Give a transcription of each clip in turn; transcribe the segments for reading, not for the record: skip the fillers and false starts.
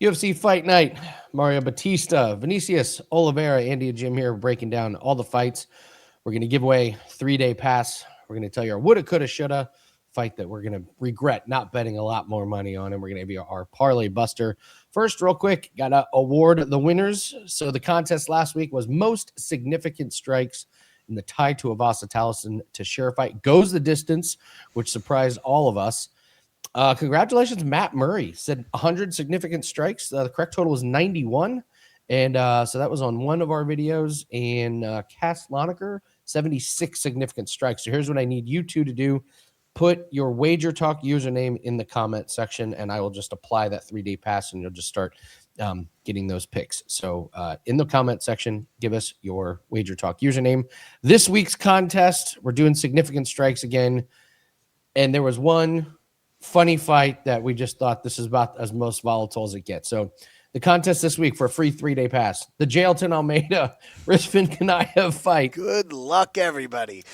UFC Fight Night. Mario Bautista, Vinicius, Oliveira, Andy and Jim here breaking down all the fights. We're going to give away 3-day pass. We're going to tell you our woulda, coulda, shoulda fight that we're going to regret not betting a lot more money on, and we're going to give you our parlay buster. First, real quick, got to award the winners. So the contest last week was most significant strikes in the Tai Tuivasa Taliesin Teixeira fight. Goes the distance, which surprised all of us. Congratulations, Matt Murray said 100 significant strikes. The correct total was 91. And so that was on one of our videos. And Cass Loneker, 76 significant strikes. So here's what I need you two to do. Put your Wager Talk username in the comment section, and I will just apply that 3-day pass, and you'll just start getting those picks. So in the comment section, give us your Wager Talk username. This week's contest, we're doing significant strikes again. And there was one funny fight that we just thought this is about as most volatile as it gets. So the contest this week for a free 3-day pass, the Jailton Almeida Rizvan Kanaev fight. Good luck, everybody.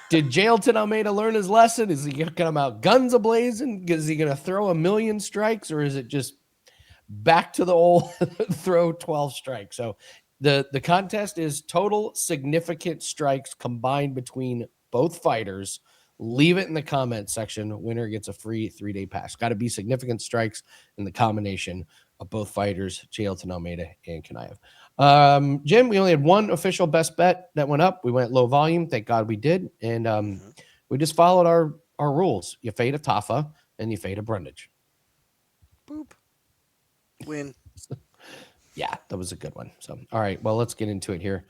Did Jailton Almeida learn his lesson? Is he going to come out guns a-blazing? Is he going to throw 1,000,000 strikes, or is it just back to the old throw 12 strikes? So the contest is total significant strikes combined between both fighters. Leave it in the comment section. Winner gets a free 3-day pass. Got to be significant strikes in the combination of both fighters, Jailton Almeida and Kanaev. Jim, we only had one official best bet that went up. We went low volume. Thank God we did. And we just followed our rules. You fade a Tafa and you fade a Brundage. Boop. Win. Yeah, that was a good one. So, all right, well, let's get into it here.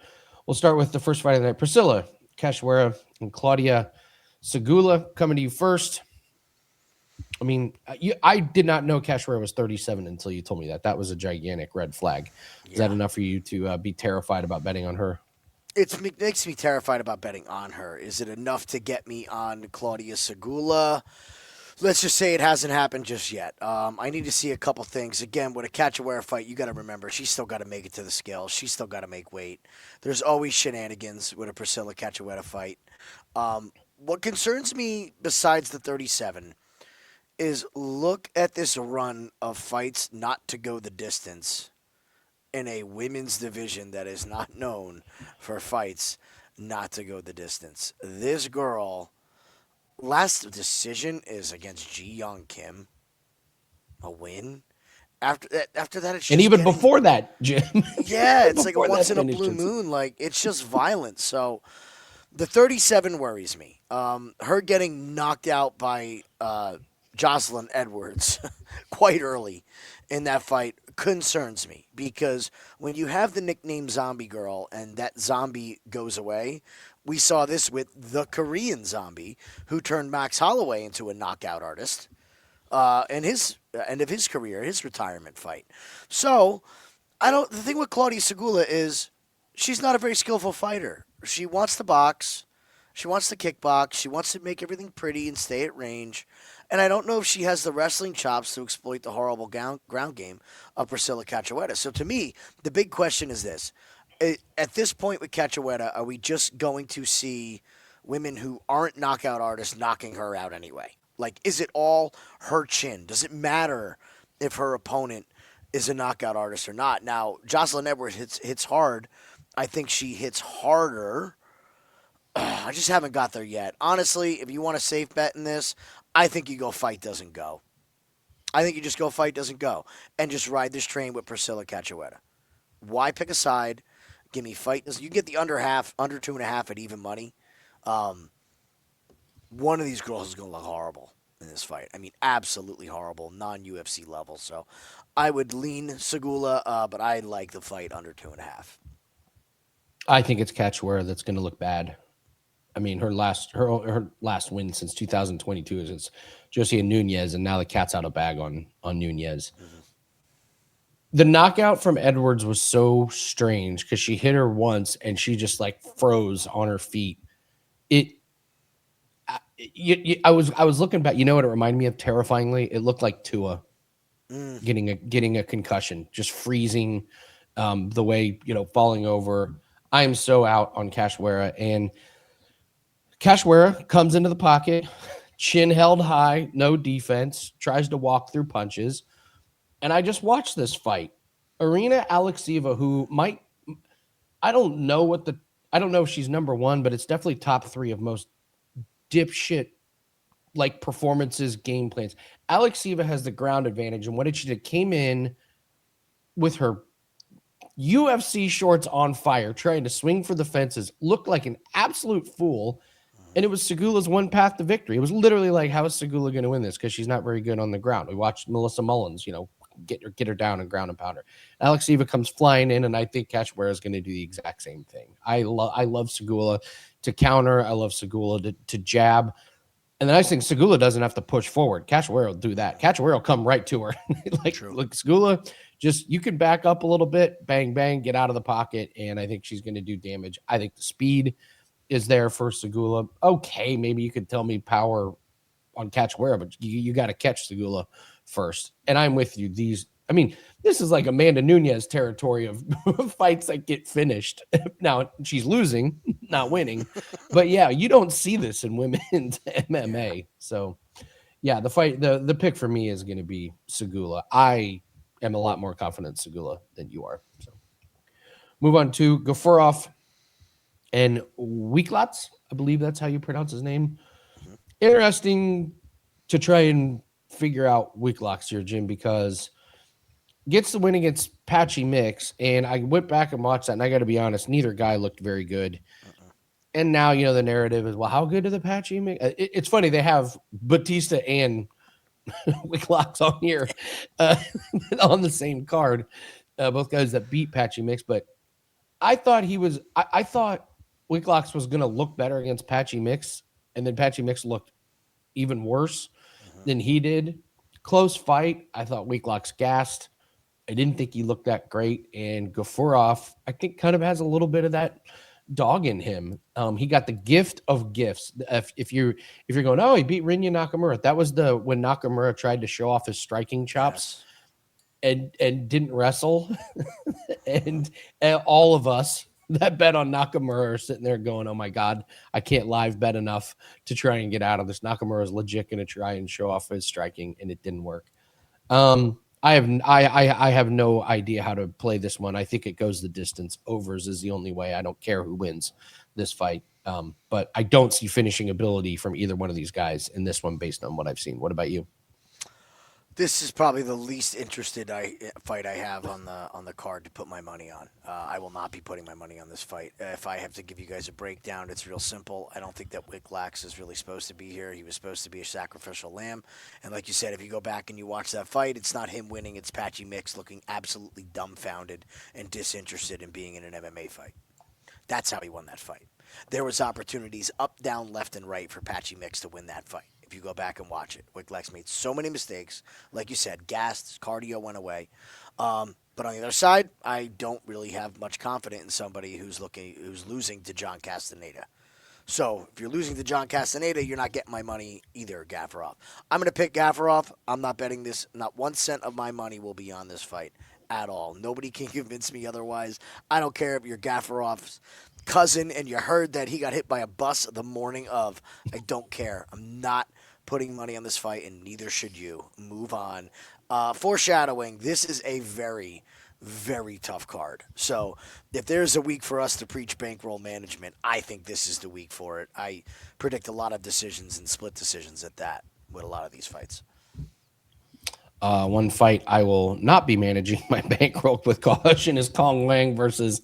We'll start with the first fight of the night. Priscilla Cachoeira and Claudia Sygula coming to you first. I mean, I did not know Cachoeira was 37 until you told me that. That was a gigantic red flag. Is that enough for you to be terrified about betting on her? It makes me terrified about betting on her. Is it enough to get me on Claudia Sygula? Let's just say it hasn't happened just yet. I need to see a couple things. Again, with a Cachoeira fight, you got to remember, she's still got to make it to the scale. She's still got to make weight. There's always shenanigans with a Priscilla Cachoeira fight. What concerns me, besides the 37, is look at this run of fights not to go the distance in a women's division that is not known for fights not to go the distance. This girl, last decision is against Ji Young Kim, a win. After that, it's just and even before that, Jim. Yeah, it's like a once in a blue moon. Like, it's just violent. So the 37 worries me. Her getting knocked out by Jocelyn Edwards quite early in that fight concerns me, because when you have the nickname Zombie Girl and that zombie goes away, we saw this with the Korean Zombie who turned Max Holloway into a knockout artist in his end of his career, his retirement fight. So the thing with Claudia Sygula is she's not a very skillful fighter. She wants to box. She wants to kickbox. She wants to make everything pretty and stay at range. And I don't know if she has the wrestling chops to exploit the horrible ground game of Priscilla Cachoeira. So to me, the big question is this. At this point with Cachoeira, are we just going to see women who aren't knockout artists knocking her out anyway? Like, is it all her chin? Does it matter if her opponent is a knockout artist or not? Now, Jocelyn Edwards hits hard. I think she hits harder. I just haven't got there yet. Honestly, if you want a safe bet in this, I think you go fight doesn't go. I think you just go fight doesn't go and just ride this train with Priscilla Cachoeira. Why pick a side? Give me fight. You get the under 2.5 at even money. One of these girls is going to look horrible in this fight. I mean, absolutely horrible, non-UFC level. So I would lean Sygula, but I like the fight under 2.5. I think it's Cachoeira that's going to look bad. I mean, her last win since 2022 is against Josie Nunez, and now the cat's out of bag on Nunez. Mm-hmm. The knockout from Edwards was so strange because she hit her once and she just like froze on her feet. I was looking back. You know what it reminded me of? Terrifyingly, it looked like Tua getting a concussion, just freezing, the way, falling over. I am so out on Cachoeira, and Cachoeira comes into the pocket, chin held high, no defense, tries to walk through punches. And I just watched this fight. Arina Alexieva, who might, I don't know what the, I don't know if she's number one, but it's definitely top three of most dipshit like performances, game plans. Alexieva has the ground advantage. And what did she do? Came in with her UFC shorts on fire, trying to swing for the fences, looked like an absolute fool. And it was Sygula's one path to victory. It was literally like, how is Sygula going to win this? Because she's not very good on the ground. We watched Melissa Mullins, get her down and ground and pound her. Alexieva comes flying in, and I think Cachoeira is going to do the exact same thing. I love Sygula to counter. I love Sygula to jab. And the nice thing, Sygula doesn't have to push forward. Cachoeira will do that. Cachoeira will come right to her. Look, Sygula, just you can back up a little bit, bang, bang, get out of the pocket, and I think she's going to do damage. I think the speed is there for Sygula. Okay, maybe you could tell me power on Cachoeira, but you got to catch Sygula first. And I'm with you. This is like Amanda Nunes territory of fights that get finished. Now she's losing, not winning, but yeah, you don't see this in women's MMA. So yeah, the pick for me is going to be Sygula. I am a lot more confident in Sygula than you are. So move on to Gafurov and Wiklacz. I believe that's how you pronounce his name. Interesting to try and figure out Wiklacz here, Jim, because gets the win against Patchy Mix, and I went back and watched that, and I got to be honest, neither guy looked very good. And now, the narrative is, well, how good are the Patchy Mix? It's funny, they have Bautista and Wiklacz on here on the same card, both guys that beat Patchy Mix, but I thought I thought Wiklacz was going to look better against Patchy Mix, and then Patchy Mix looked even worse than he did. Close fight. I thought Wiklacz gassed. I didn't think he looked that great. And Gafurov, I think, kind of has a little bit of that dog in him. He got the gift of gifts. If you're going, oh, he beat Rinya Nakamura. That was when Nakamura tried to show off his striking chops and didn't wrestle. and all of us that bet on Nakamura are sitting there going, oh my God, I can't live bet enough to try and get out of this. Nakamura is legit going to try and show off his striking, and it didn't work. I have no idea how to play this one. I think it goes the distance. Overs is the only way. I don't care who wins this fight. But I don't see finishing ability from either one of these guys in this one based on what I've seen. What about you? This is probably the least interested fight I have on the card to put my money on. I will not be putting my money on this fight. If I have to give you guys a breakdown, it's real simple. I don't think that Wiklacz is really supposed to be here. He was supposed to be a sacrificial lamb. And like you said, if you go back and you watch that fight, it's not him winning. It's Patchy Mix looking absolutely dumbfounded and disinterested in being in an MMA fight. That's how he won that fight. There was opportunities up, down, left, and right for Patchy Mix to win that fight. If you go back and watch it, Wiklacz made so many mistakes. Like you said, gassed, cardio went away. But on the other side, I don't really have much confidence in somebody who's losing to John Castaneda. So if you're losing to John Castaneda, you're not getting my money either, Gafurov. I'm going to pick Gafurov. I'm not betting this. Not 1 cent of my money will be on this fight at all. Nobody can convince me otherwise. I don't care if you're Gafurov's cousin and you heard that he got hit by a bus the morning of. I don't care. I'm not putting money on this fight, and neither should you. Move on. Foreshadowing, this is a very, very tough card. So if there's a week for us to preach bankroll management, I think this is the week for it. I predict a lot of decisions and split decisions at that with a lot of these fights. One fight I will not be managing my bankroll with caution is Kong Wang versus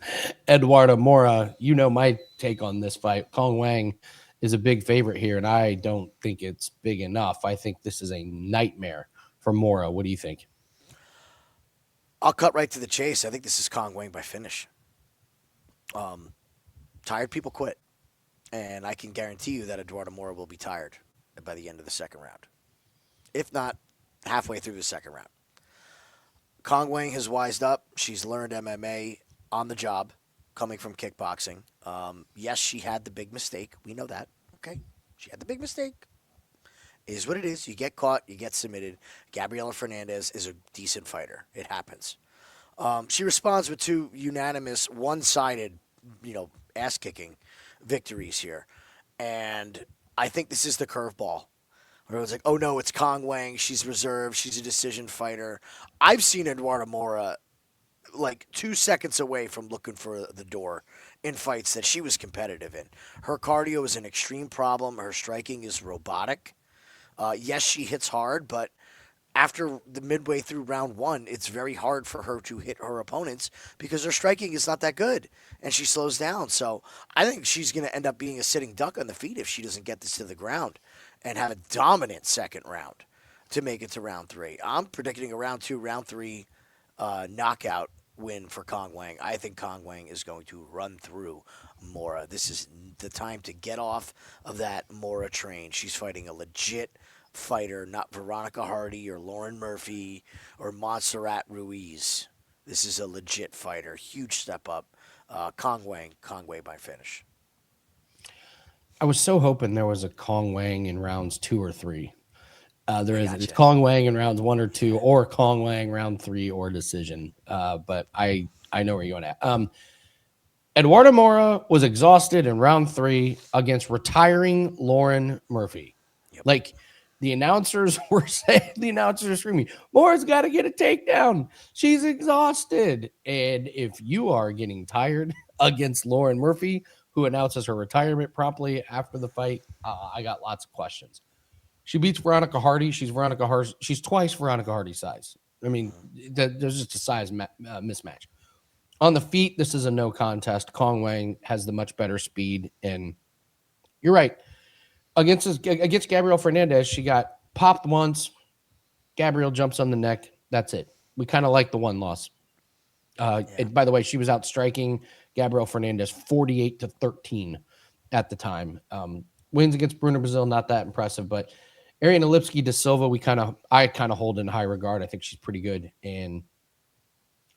Eduardo Moura. You know my take on this fight. Kong Wang is a big favorite here, and I don't think it's big enough. I think this is a nightmare for Moura. What do you think? I'll cut right to the chase. I think this is Kong Wang by finish. Tired people quit, and I can guarantee you that Eduardo Moura will be tired by the end of the second round. If not, halfway through the second round. Kong Wang has wised up. She's learned MMA on the job, coming from kickboxing. Yes, she had the big mistake. We know that. Okay? She had the big mistake. It is what it is. You get caught, you get submitted. Gabriela Fernandez is a decent fighter. It happens. She responds with 2 unanimous, one-sided, ass-kicking victories here. And I think this is the curveball. Everyone's like, oh no, it's Kong Wang. She's reserved. She's a decision fighter. I've seen Eduardo Moura like 2 seconds away from looking for the door in fights that she was competitive in. Her cardio is an extreme problem. Her striking is robotic. Yes, she hits hard, but after the midway through round one, it's very hard for her to hit her opponents because her striking is not that good and she slows down. So I think she's going to end up being a sitting duck on the feet if she doesn't get this to the ground and have a dominant second round to make it to round three. I'm predicting a round two, round three knockout win for Kong Wang. I think Kong Wang is going to run through Moura. This is the time to get off of that Moura train. She's fighting a legit fighter, not Veronica Hardy or Lauren Murphy or Montserrat Ruiz. This is a legit fighter. Huge step up. Kong Wang by finish. I was so hoping there was a Kong Wang in rounds 2 or 3. There is. Gotcha. It's Kong Wang in rounds 1 or 2, or Kong Wang round 3 or decision. But I know where you're going at. Eduardo Moura was exhausted in round 3 against retiring Lauren Murphy. Yep. Like the announcers were saying, screaming, Moura's got to get a takedown. She's exhausted. And if you are getting tired against Lauren Murphy, who announces her retirement promptly after the fight, I got lots of questions. She beats Veronica Hardy. She's twice Veronica Hardy's size. I mean, there's just a size mismatch. On the feet, this is a no contest. Kong Wang has the much better speed, and you're right. Against Gabriel Fernandez, she got popped once. Gabriel jumps on the neck. That's it. We kind of like the one loss. And by the way, she was out striking Gabriel Fernandez 48-13 at the time. Wins against Bruna Brazil, not that impressive, but Ariane Lipski de Silva, I kind of hold in high regard. I think she's pretty good, and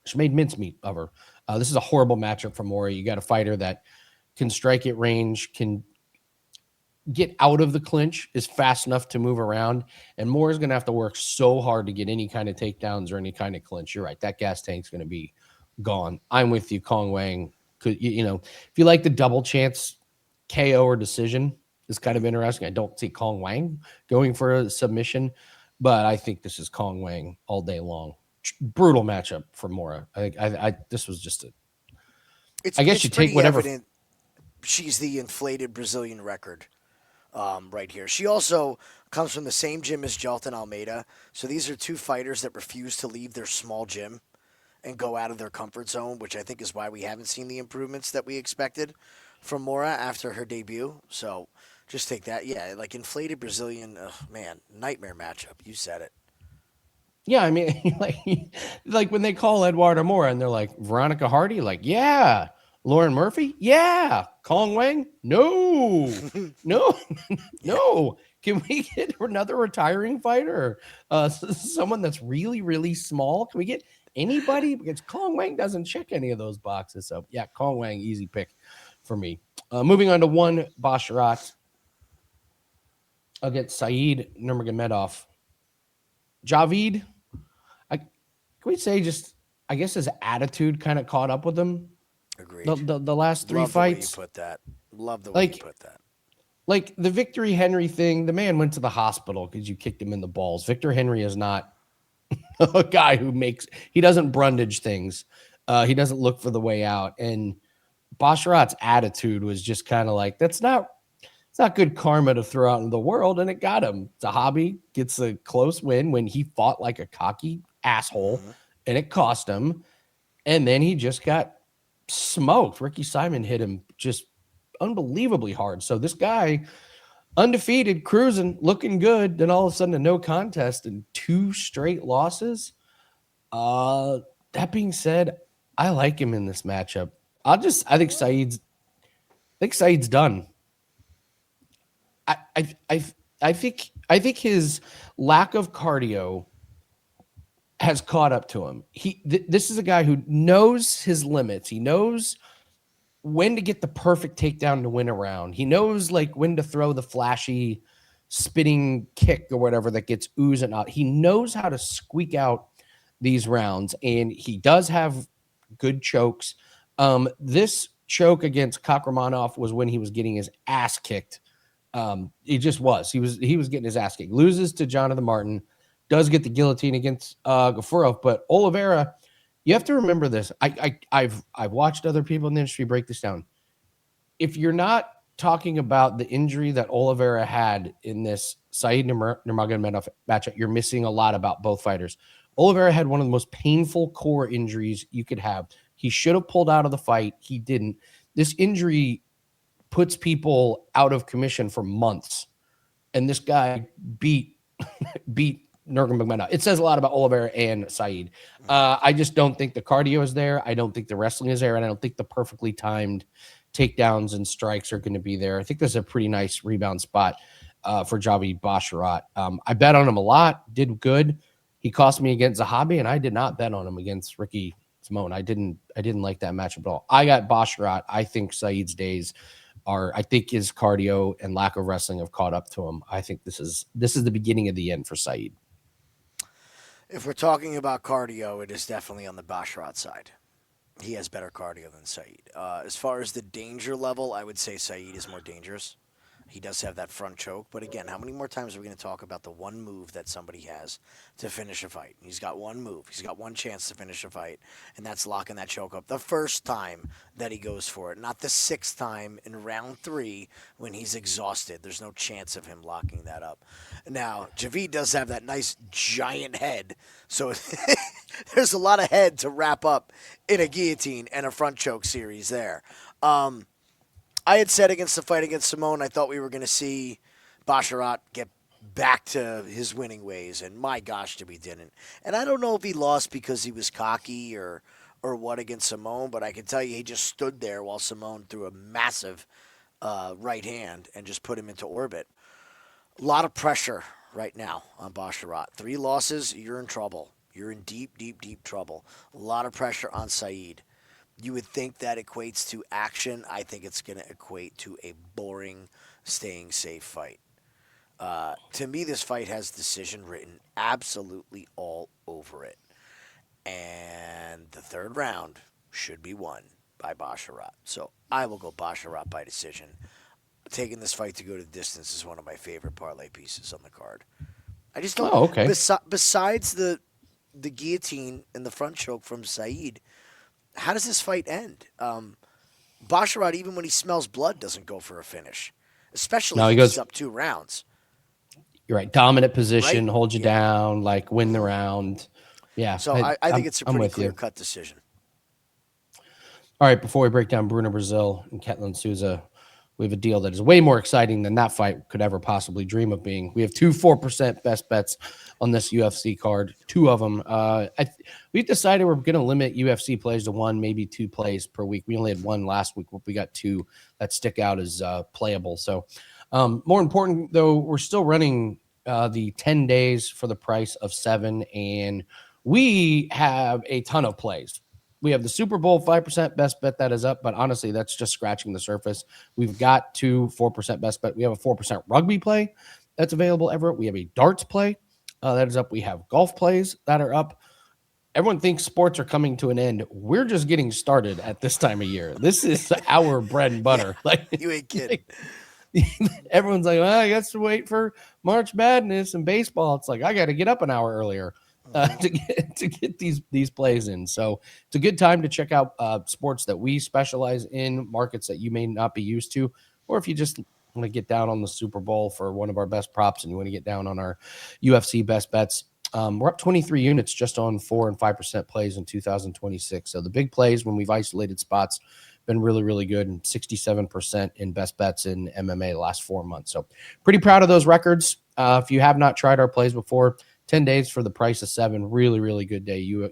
she made mincemeat of her. This is a horrible matchup for Moura. You got a fighter that can strike at range, can get out of the clinch, is fast enough to move around, and Moura's going to have to work so hard to get any kind of takedowns or any kind of clinch. You're right. That gas tank's going to be gone. I'm with you. Kong Wang could, if you like the double chance KO or decision, is kind of interesting. I don't see Kong Wang going for a submission, but I think this is Kong Wang all day long. Brutal matchup for Moura. I think this was just I guess you take whatever. Evident she's the inflated Brazilian record right here. She also comes from the same gym as Jelton Almeida. So these are two fighters that refuse to leave their small gym and go out of their comfort zone, which I think is why we haven't seen the improvements that we expected from Moura after her debut. So just take that. Yeah, like inflated Brazilian, nightmare matchup. You said it. Yeah, I mean, like when they call Eduardo Moura and they're like, Veronica Hardy, like, yeah. Lauren Murphy, yeah. Kong Wang, no. No. Can we get another retiring fighter? Someone that's really, really small? Can we get anybody? Because Kong Wang doesn't check any of those boxes. So, yeah, Kong Wang, easy pick for me. Moving on to one Basharat against Said Nurmagomedov. Javid, can we say just, I guess his attitude kind of caught up with him. Agreed. The last 3 fights. Love the way you put that. Like the Victory Henry thing, the man went to the hospital because you kicked him in the balls. Victor Henry is not a guy he doesn't brundage things. He doesn't look for the way out. And Basharat's attitude was just kind of like, it's not good karma to throw out in the world, and it got him. Zahabi gets a close win when he fought like a cocky asshole, and it cost him. And then he just got smoked. Ricky Simon hit him just unbelievably hard. So this guy, undefeated, cruising, looking good, then all of a sudden a no contest and 2 straight losses. That being said, I like him in this matchup. I think Said's done. I think his lack of cardio has caught up to him. This is a guy who knows his limits. He knows when to get the perfect takedown to win a round. He knows like when to throw the flashy spinning kick or whatever that gets oozing out. He knows how to squeak out these rounds, and he does have good chokes. This choke against Kakramanov was when he was getting his ass kicked He just was. He was getting his ass kicked. Loses to Jonathan Martin, does get the guillotine against Gafurov, but Oliveira, you have to remember this. I've watched other people in the industry break this down. If you're not talking about the injury that Oliveira had in this Said Nurmagomedov matchup, you're missing a lot about both fighters. Oliveira had one of the most painful core injuries you could have. He should have pulled out of the fight. He didn't. This injury puts people out of commission for months. And this guy beat Nurmagomedov. It says a lot about Oliveira and Said. I just don't think the cardio is there. I don't think the wrestling is there. And I don't think the perfectly timed takedowns and strikes are going to be there. I think this is a pretty nice rebound spot for Jacoby Basharat. I bet on him a lot. Did good. He cost me against Zahabi, and I did not bet on him against Ricky Simone. I didn't like that matchup at all. I got Basharat. I think Said's days I think his cardio and lack of wrestling have caught up to him. I think this is the beginning of the end for Said. If we're talking about cardio, it is definitely on the Basharat side. He has better cardio than Said. As far as the danger level, I would say Said is more dangerous. He does have that front choke. But again, how many more times are we going to talk about the one move that somebody has to finish a fight? He's got one move. He's got one chance to finish a fight, and that's locking that choke up the first time that he goes for it, not the sixth time in round 3 when he's exhausted. There's no chance of him locking that up. Now, Javid does have that nice giant head, so there's a lot of head to wrap up in a guillotine and a front choke series there. I had said against the fight against Simone, I thought we were going to see Basharat get back to his winning ways, and my gosh, did we didn't. And I don't know if he lost because he was cocky or what against Simone, but I can tell you he just stood there while Simone threw a massive right hand and just put him into orbit. A lot of pressure right now on Basharat. 3 losses, you're in trouble. You're in deep, deep, deep trouble. A lot of pressure on Said. You would think that equates to action. I think it's going to equate to a boring, staying safe fight. To me, this fight has decision written absolutely all over it. And the third round should be won by Basharat. So I will go Basharat by decision. Taking this fight to go to the distance is one of my favorite parlay pieces on the card. I just don't. Oh, okay. Besides the guillotine and the front choke from Said, how does this fight end? Basharat, even when he smells blood, doesn't go for a finish, especially if he's up 2 rounds. You're right. Dominant position, right? Hold you down, like win the round. Yeah. So I think it's a pretty clear-cut decision. All right, before we break down Bruno Brazil and Ketlin Souza, we have a deal that is way more exciting than that fight could ever possibly dream of being. We have 2 4% best bets on this UFC card, 2 of them. We've decided we're going to limit UFC plays to 1, maybe 2 plays per week. We only had 1 last week. We got 2 that stick out as playable. So more important, though, we're still running the 10 days for the price of 7, and we have a ton of plays. We have the Super Bowl 5% best bet that is up, but honestly, that's just scratching the surface. We've got 2 4% best bet. We have a 4% rugby play that's available, Everett. We have a darts play that is up. We have golf plays that are up. Everyone thinks sports are coming to an end. We're just getting started at this time of year. This is our bread and butter. Like, you ain't kidding. Everyone's like, well, I guess to wait for March Madness and baseball. It's like, I got to get up an hour earlier to get these plays in. So it's a good time to check out sports that we specialize in, markets that you may not be used to, or if you just want to get down on the Super Bowl for one of our best props and you want to get down on our UFC best bets. We're up 23 units just on 4 and 5% plays in 2026. So the big plays when we've isolated spots been really, really good, and 67% in best bets in MMA the last 4 months. So pretty proud of those records. If you have not tried our plays before, 10 days for the price of 7. Really, really good day. You're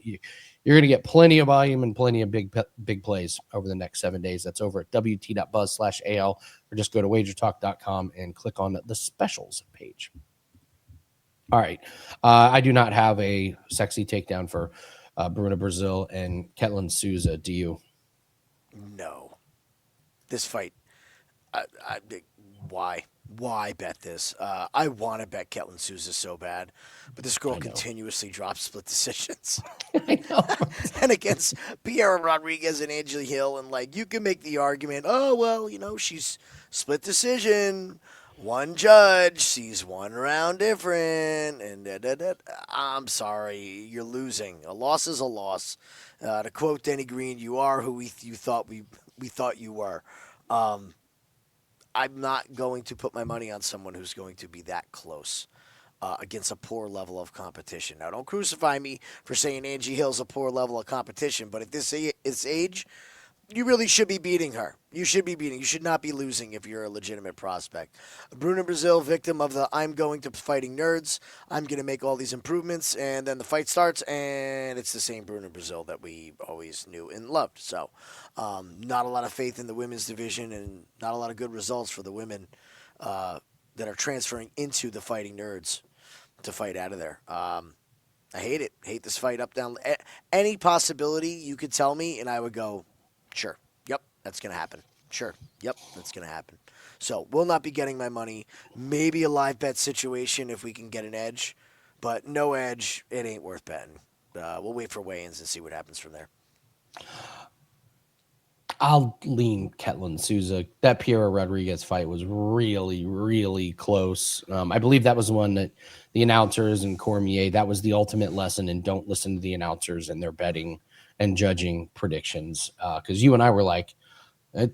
going to get plenty of volume and plenty of big plays over the next 7 days. That's over at wt.buzz/AL, or just go to wagertalk.com and click on the specials page. All right. I do not have a sexy takedown for Bruno Brazil and Ketlin Souza. Do you? No. This fight, why? Why bet this? I want to bet Ketlin Souza so bad, but this girl continuously drops split decisions. I know. And against Piera Rodriguez and Angela Hill, and like you can make the argument, oh well, she's split decision, One judge sees one round different, and I'm sorry, you're losing. A loss is a loss. To quote Denny Green, "You are who you thought we thought you were." Um, I'm not going to put my money on someone who's going to be that close against a poor level of competition. Now, don't crucify me for saying Angie Hill's a poor level of competition, but at this age, you really should be beating her. You should be beating. You should not be losing if you're a legitimate prospect. Bruno Brazil, victim of the "I'm going to fighting nerds. I'm going to make all these improvements," and then the fight starts, and it's the same Bruno Brazil that we always knew and loved. So, not a lot of faith in the women's division, and not a lot of good results for the women that are transferring into the fighting nerds to fight out of there. I hate it. Hate this fight up down. Any possibility you could tell me, and I would go, sure. Yep, that's going to happen. Sure. Yep, that's going to happen. So, will not be getting my money. Maybe a live bet situation if we can get an edge. But no edge, it ain't worth betting. We'll wait for weigh-ins and see what happens from there. I'll lean Ketlin Souza. That Piero Rodriguez fight was really, really close. I believe that was the one that the announcers and Cormier, that was the ultimate lesson, and don't listen to the announcers and their betting and judging predictions. Because you and I were like, I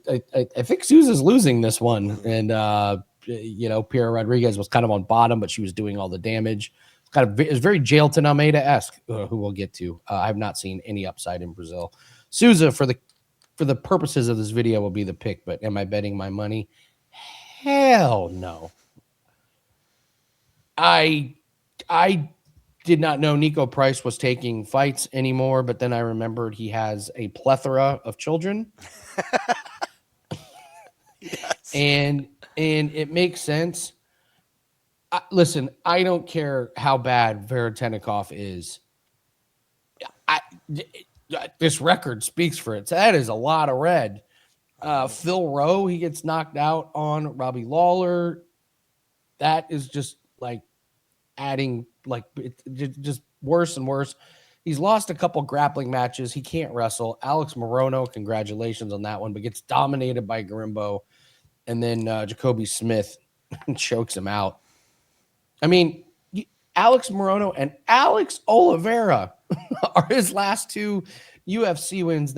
think Souza's losing this one. And, Piero Rodriguez was kind of on bottom, but she was doing all the damage. It was very Jailton Almeida-esque, who we'll get to. I've not seen any upside in Brazil. Souza, for the purposes of this video, will be the pick, but am I betting my money? Hell no. I did not know Nico Price was taking fights anymore, but then I remembered he has a plethora of children. Yes. And it makes sense. Listen, I don't care how bad Veretennikov is. This record speaks for it. So that is a lot of red. Phil Rowe, he gets knocked out on Robbie Lawler. That is just like adding, like, just worse and worse. He's lost a couple grappling matches. He can't wrestle. Alex Morono, congratulations on that one, but gets dominated by Garimbo. And then Jacoby Smith chokes him out. I mean, Alex Morono and Alex Oliveira are his last two UFC wins.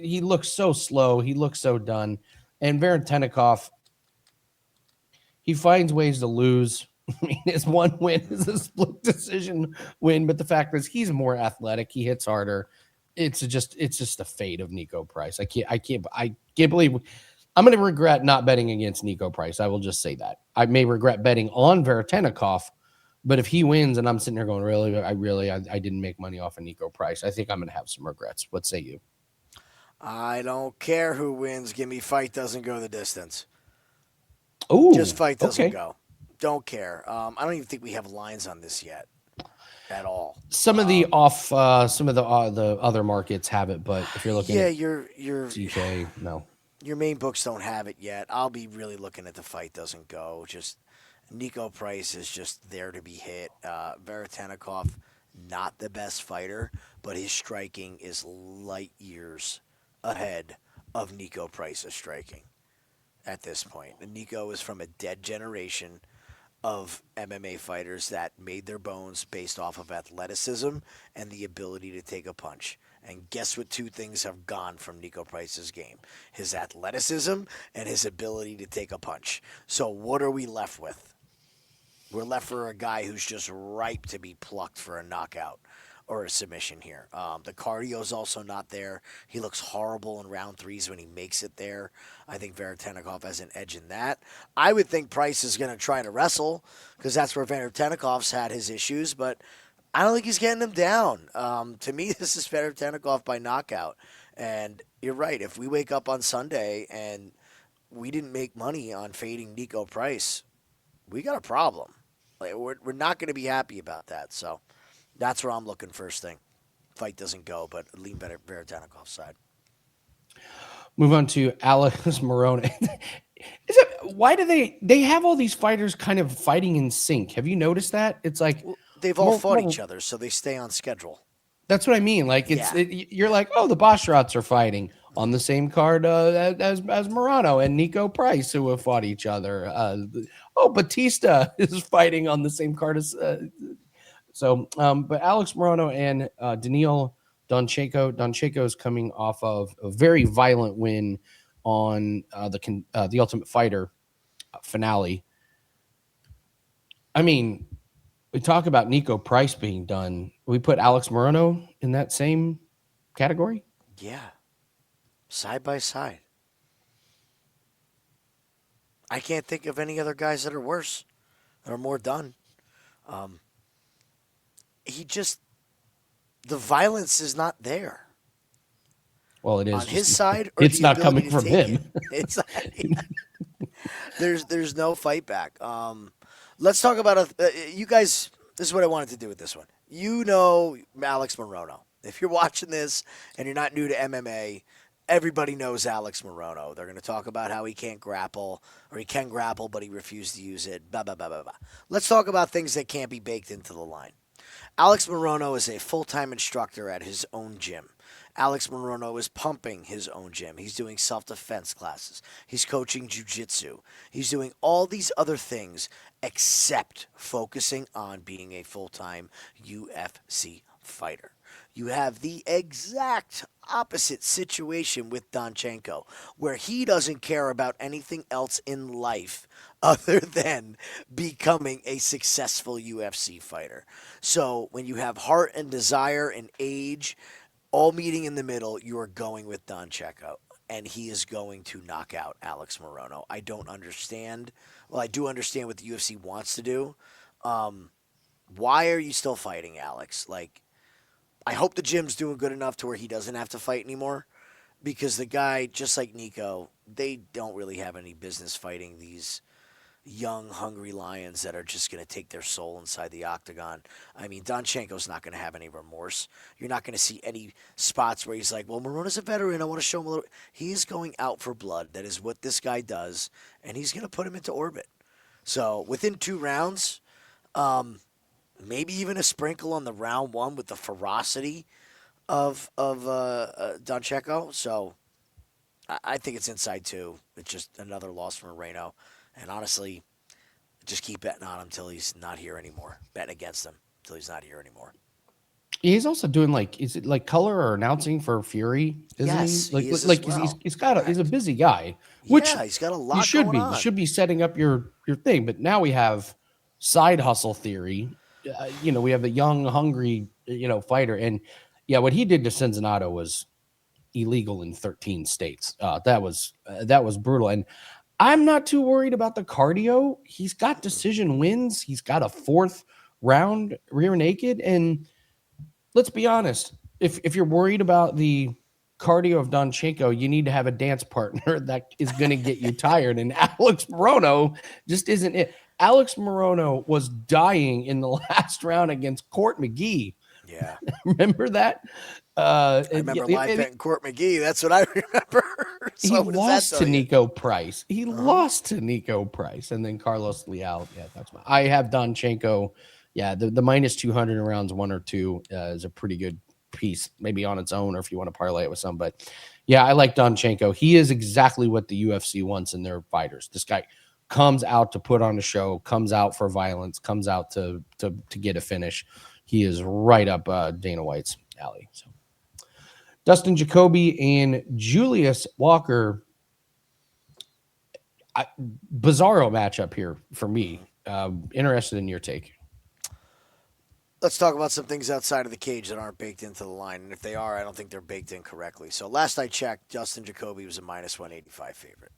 He looks so slow. He looks so done. And Veretennikov, he finds ways to lose. I mean, his one win is a split decision win, but the fact is he's more athletic. He hits harder. It's just the fate of Nico Price. I can't believe I'm going to regret not betting against Nico Price. I will just say that. I may regret betting on Veretennikov, but if he wins and I'm sitting there going, I didn't make money off of Nico Price, I think I'm going to have some regrets. What say you? I don't care who wins. Give me fight doesn't go the distance. Oh, just fight doesn't go. Don't care. I don't even think we have lines on this yet at all. Some of the the other markets have it, but if you're looking, at your TK, no. Your main books don't have it yet. I'll be really looking at the fight doesn't go. Just Nico Price is just there to be hit. Veretennikov, not the best fighter, but his striking is light years ahead of Nico Price's striking at this point. And Nico is from a dead generation of MMA fighters that made their bones based off of athleticism and the ability to take a punch. And guess what two things have gone from Nico Price's game? His athleticism and his ability to take a punch. So what are we left with? We're left for a guy who's just ripe to be plucked for a knockout or a submission here. The cardio's also not there. He looks horrible in round threes when he makes it there. I think Veretennikov has an edge in that. I would think Price is going to try to wrestle because that's where Veretennikov's had his issues, but I don't think he's getting him down. To me, this is Veretennikov by knockout. And you're right. If we wake up on Sunday and we didn't make money on fading Nico Price, we got a problem. Like, we're not going to be happy about that. So that's where I'm looking first thing. Fight doesn't go, but lean better Veretenikov's side. Move on to Alex Morono. Why do they have all these fighters kind of fighting in sync? Have you noticed that? It's like they've all fought each other, so they stay on schedule. That's what I mean. Like you're like, oh, the Basharats are fighting. on the same card as Morono and Nico Price, who have fought each other. Batista is fighting on the same card as. But Alex Morono and Daniil Donchenko. Donchenko is coming off of a very violent win on the Ultimate Fighter finale. I mean, we talk about Nico Price being done. We put Alex Morono in that same category? Yeah. Side by side. I can't think of any other guys that are worse, that are more done. The violence is not there. Well, it is on his side. Or it's not coming from him. It's there's no fight back. Let's talk about you guys. This is what I wanted to do with this one. You know Alex Morono. If you're watching this and you're not new to MMA, everybody knows Alex Morono. They're going to talk about how he can't grapple, or he can grapple, but he refused to use it. Blah, blah, blah, blah, blah. Let's talk about things that can't be baked into the line. Alex Morono is a full-time instructor at his own gym. Alex Morono is pumping his own gym. He's doing self-defense classes. He's coaching jiu-jitsu. He's doing all these other things except focusing on being a full-time UFC fighter. You have the exact opposite situation with Donchenko, where he doesn't care about anything else in life other than becoming a successful UFC fighter. So when you have heart and desire and age all meeting in the middle, you are going with Donchenko, and he is going to knock out Alex Morono. I don't understand. Well, I do understand what the UFC wants to do. Why are you still fighting, Alex? I hope the gym's doing good enough to where he doesn't have to fight anymore, because the guy, just like Nico, they don't really have any business fighting these young, hungry lions that are just going to take their soul inside the octagon. I mean, Donchenko's not going to have any remorse. You're not going to see any spots where he's like, well, Morono's a veteran. I want to show him a little. He's going out for blood. That is what this guy does, and he's going to put him into orbit. So within 2 rounds, maybe even a sprinkle on the round 1 with the ferocity of Donchenko. So I think it's inside 2. It's just another loss from Moreno. And honestly, just keep betting on him until he's not here anymore. Betting against him until he's not here anymore. He's also doing is it color or announcing for Fury? Isn't yes, he? He's a busy guy. Which he's got a lot. You should be setting up your thing. But now we have side hustle theory. We have a young, hungry, fighter, and what he did to Cinzinato was illegal in 13 states. That was brutal, and I'm not too worried about the cardio. He's got decision wins. He's got a 4th round rear naked. And let's be honest, if you're worried about the cardio of Donchenko, you need to have a dance partner that is going to get you tired. And Alex Morono just isn't it. Alex Morono was dying in the last round against Court McGee. Yeah. Remember that? I remember live betting Court McGee. That's what I remember. He lost to Nico Price. He lost to Nico Price. And then Carlos Leal. Yeah, I have Donchenko. Yeah, the minus 200 in rounds 1 or 2 is a pretty good piece, maybe on its own, or if you want to parlay it with some. But yeah, I like Donchenko. He is exactly what the UFC wants in their fighters. This guy comes out to put on a show, comes out for violence, comes out to get a finish. He is right up Dana White's alley. So Dustin Jacoby and Julius Walker. Bizarro matchup here for me. Interested in your take. Let's talk about some things outside of the cage that aren't baked into the line. And if they are, I don't think they're baked in correctly. So last I checked, Dustin Jacoby was a minus 185 favorite.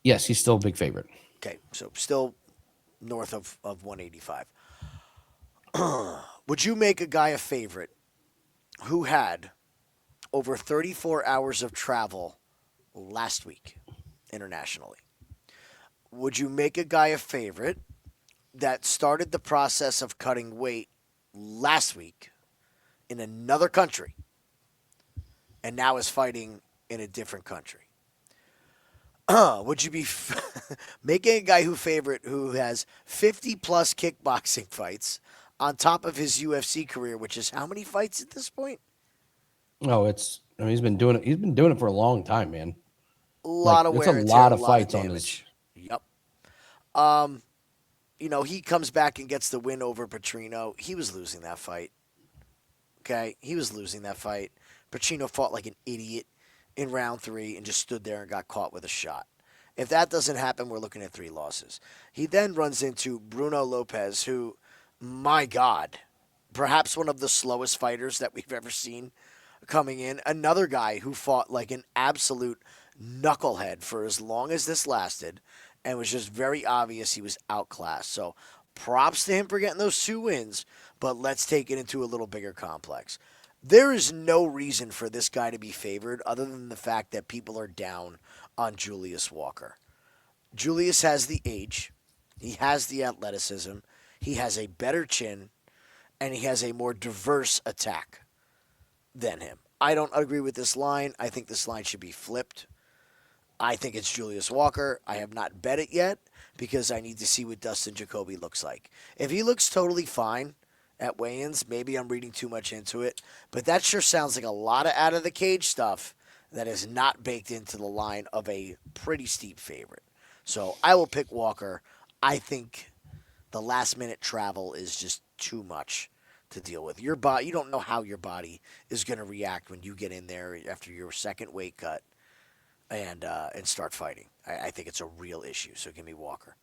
Yes, he's still a big favorite. Okay, so still north of 185. Would you make a guy a favorite who had over 34 hours of travel last week internationally? Would you make a guy a favorite that started the process of cutting weight last week in another country and now is fighting in a different country? Would you be making a guy who has 50-plus kickboxing fights on top of his UFC career, which is how many fights at this point? Oh, I mean, he's been doing it. He's been doing it for a long time, man. A Like, lot of it's a wear and tear, lot a of lot of fights on his. damage. Yep. Um, he comes back and gets the win over Petrino. He was losing that fight. Okay, he was losing that fight. Petrino fought like an idiot in round 3 and just stood there and got caught with a shot. If that doesn't happen, we're looking at 3 losses. He then runs into Bruno Lopez, who, my God, perhaps one of the slowest fighters that we've ever seen coming in. Another guy who fought like an absolute knucklehead for as long as this lasted and was just very obvious he was outclassed. So props to him for getting those 2 wins, but let's take it into a little bigger complex. There is no reason for this guy to be favored other than the fact that people are down on Julius Walker. Julius has the age, he has the athleticism, he has a better chin, and he has a more diverse attack than him. I don't agree with this line. I think this line should be flipped. I think it's Julius Walker. I have not bet it yet because I need to see what Dustin Jacoby looks like. If he looks totally fine at weigh-ins, maybe I'm reading too much into it, but that sure sounds like a lot of out-of-the-cage stuff that is not baked into the line of a pretty steep favorite. So I will pick Walker. I think the last-minute travel is just too much to deal with. Your body, you don't know how your body is going to react when you get in there after your second weight cut and start fighting. I think it's a real issue. So give me Walker.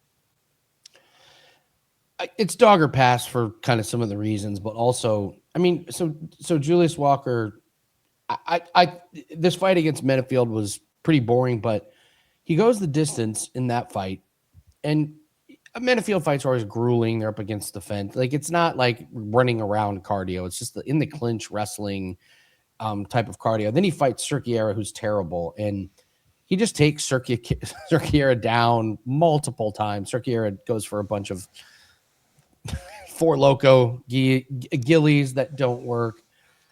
It's dog or pass for kind of some of the reasons, but also, I mean, so Julius Walker, I this fight against Menafield was pretty boring, but he goes the distance in that fight, and Menafield fights are always grueling. They're up against the fence. Like, it's not like running around cardio. It's just in the clinch wrestling type of cardio. Then he fights Cerquiera, who's terrible, and he just takes Cerquiera down multiple times. Cerquiera goes for a bunch of 4 loco gillies that don't work.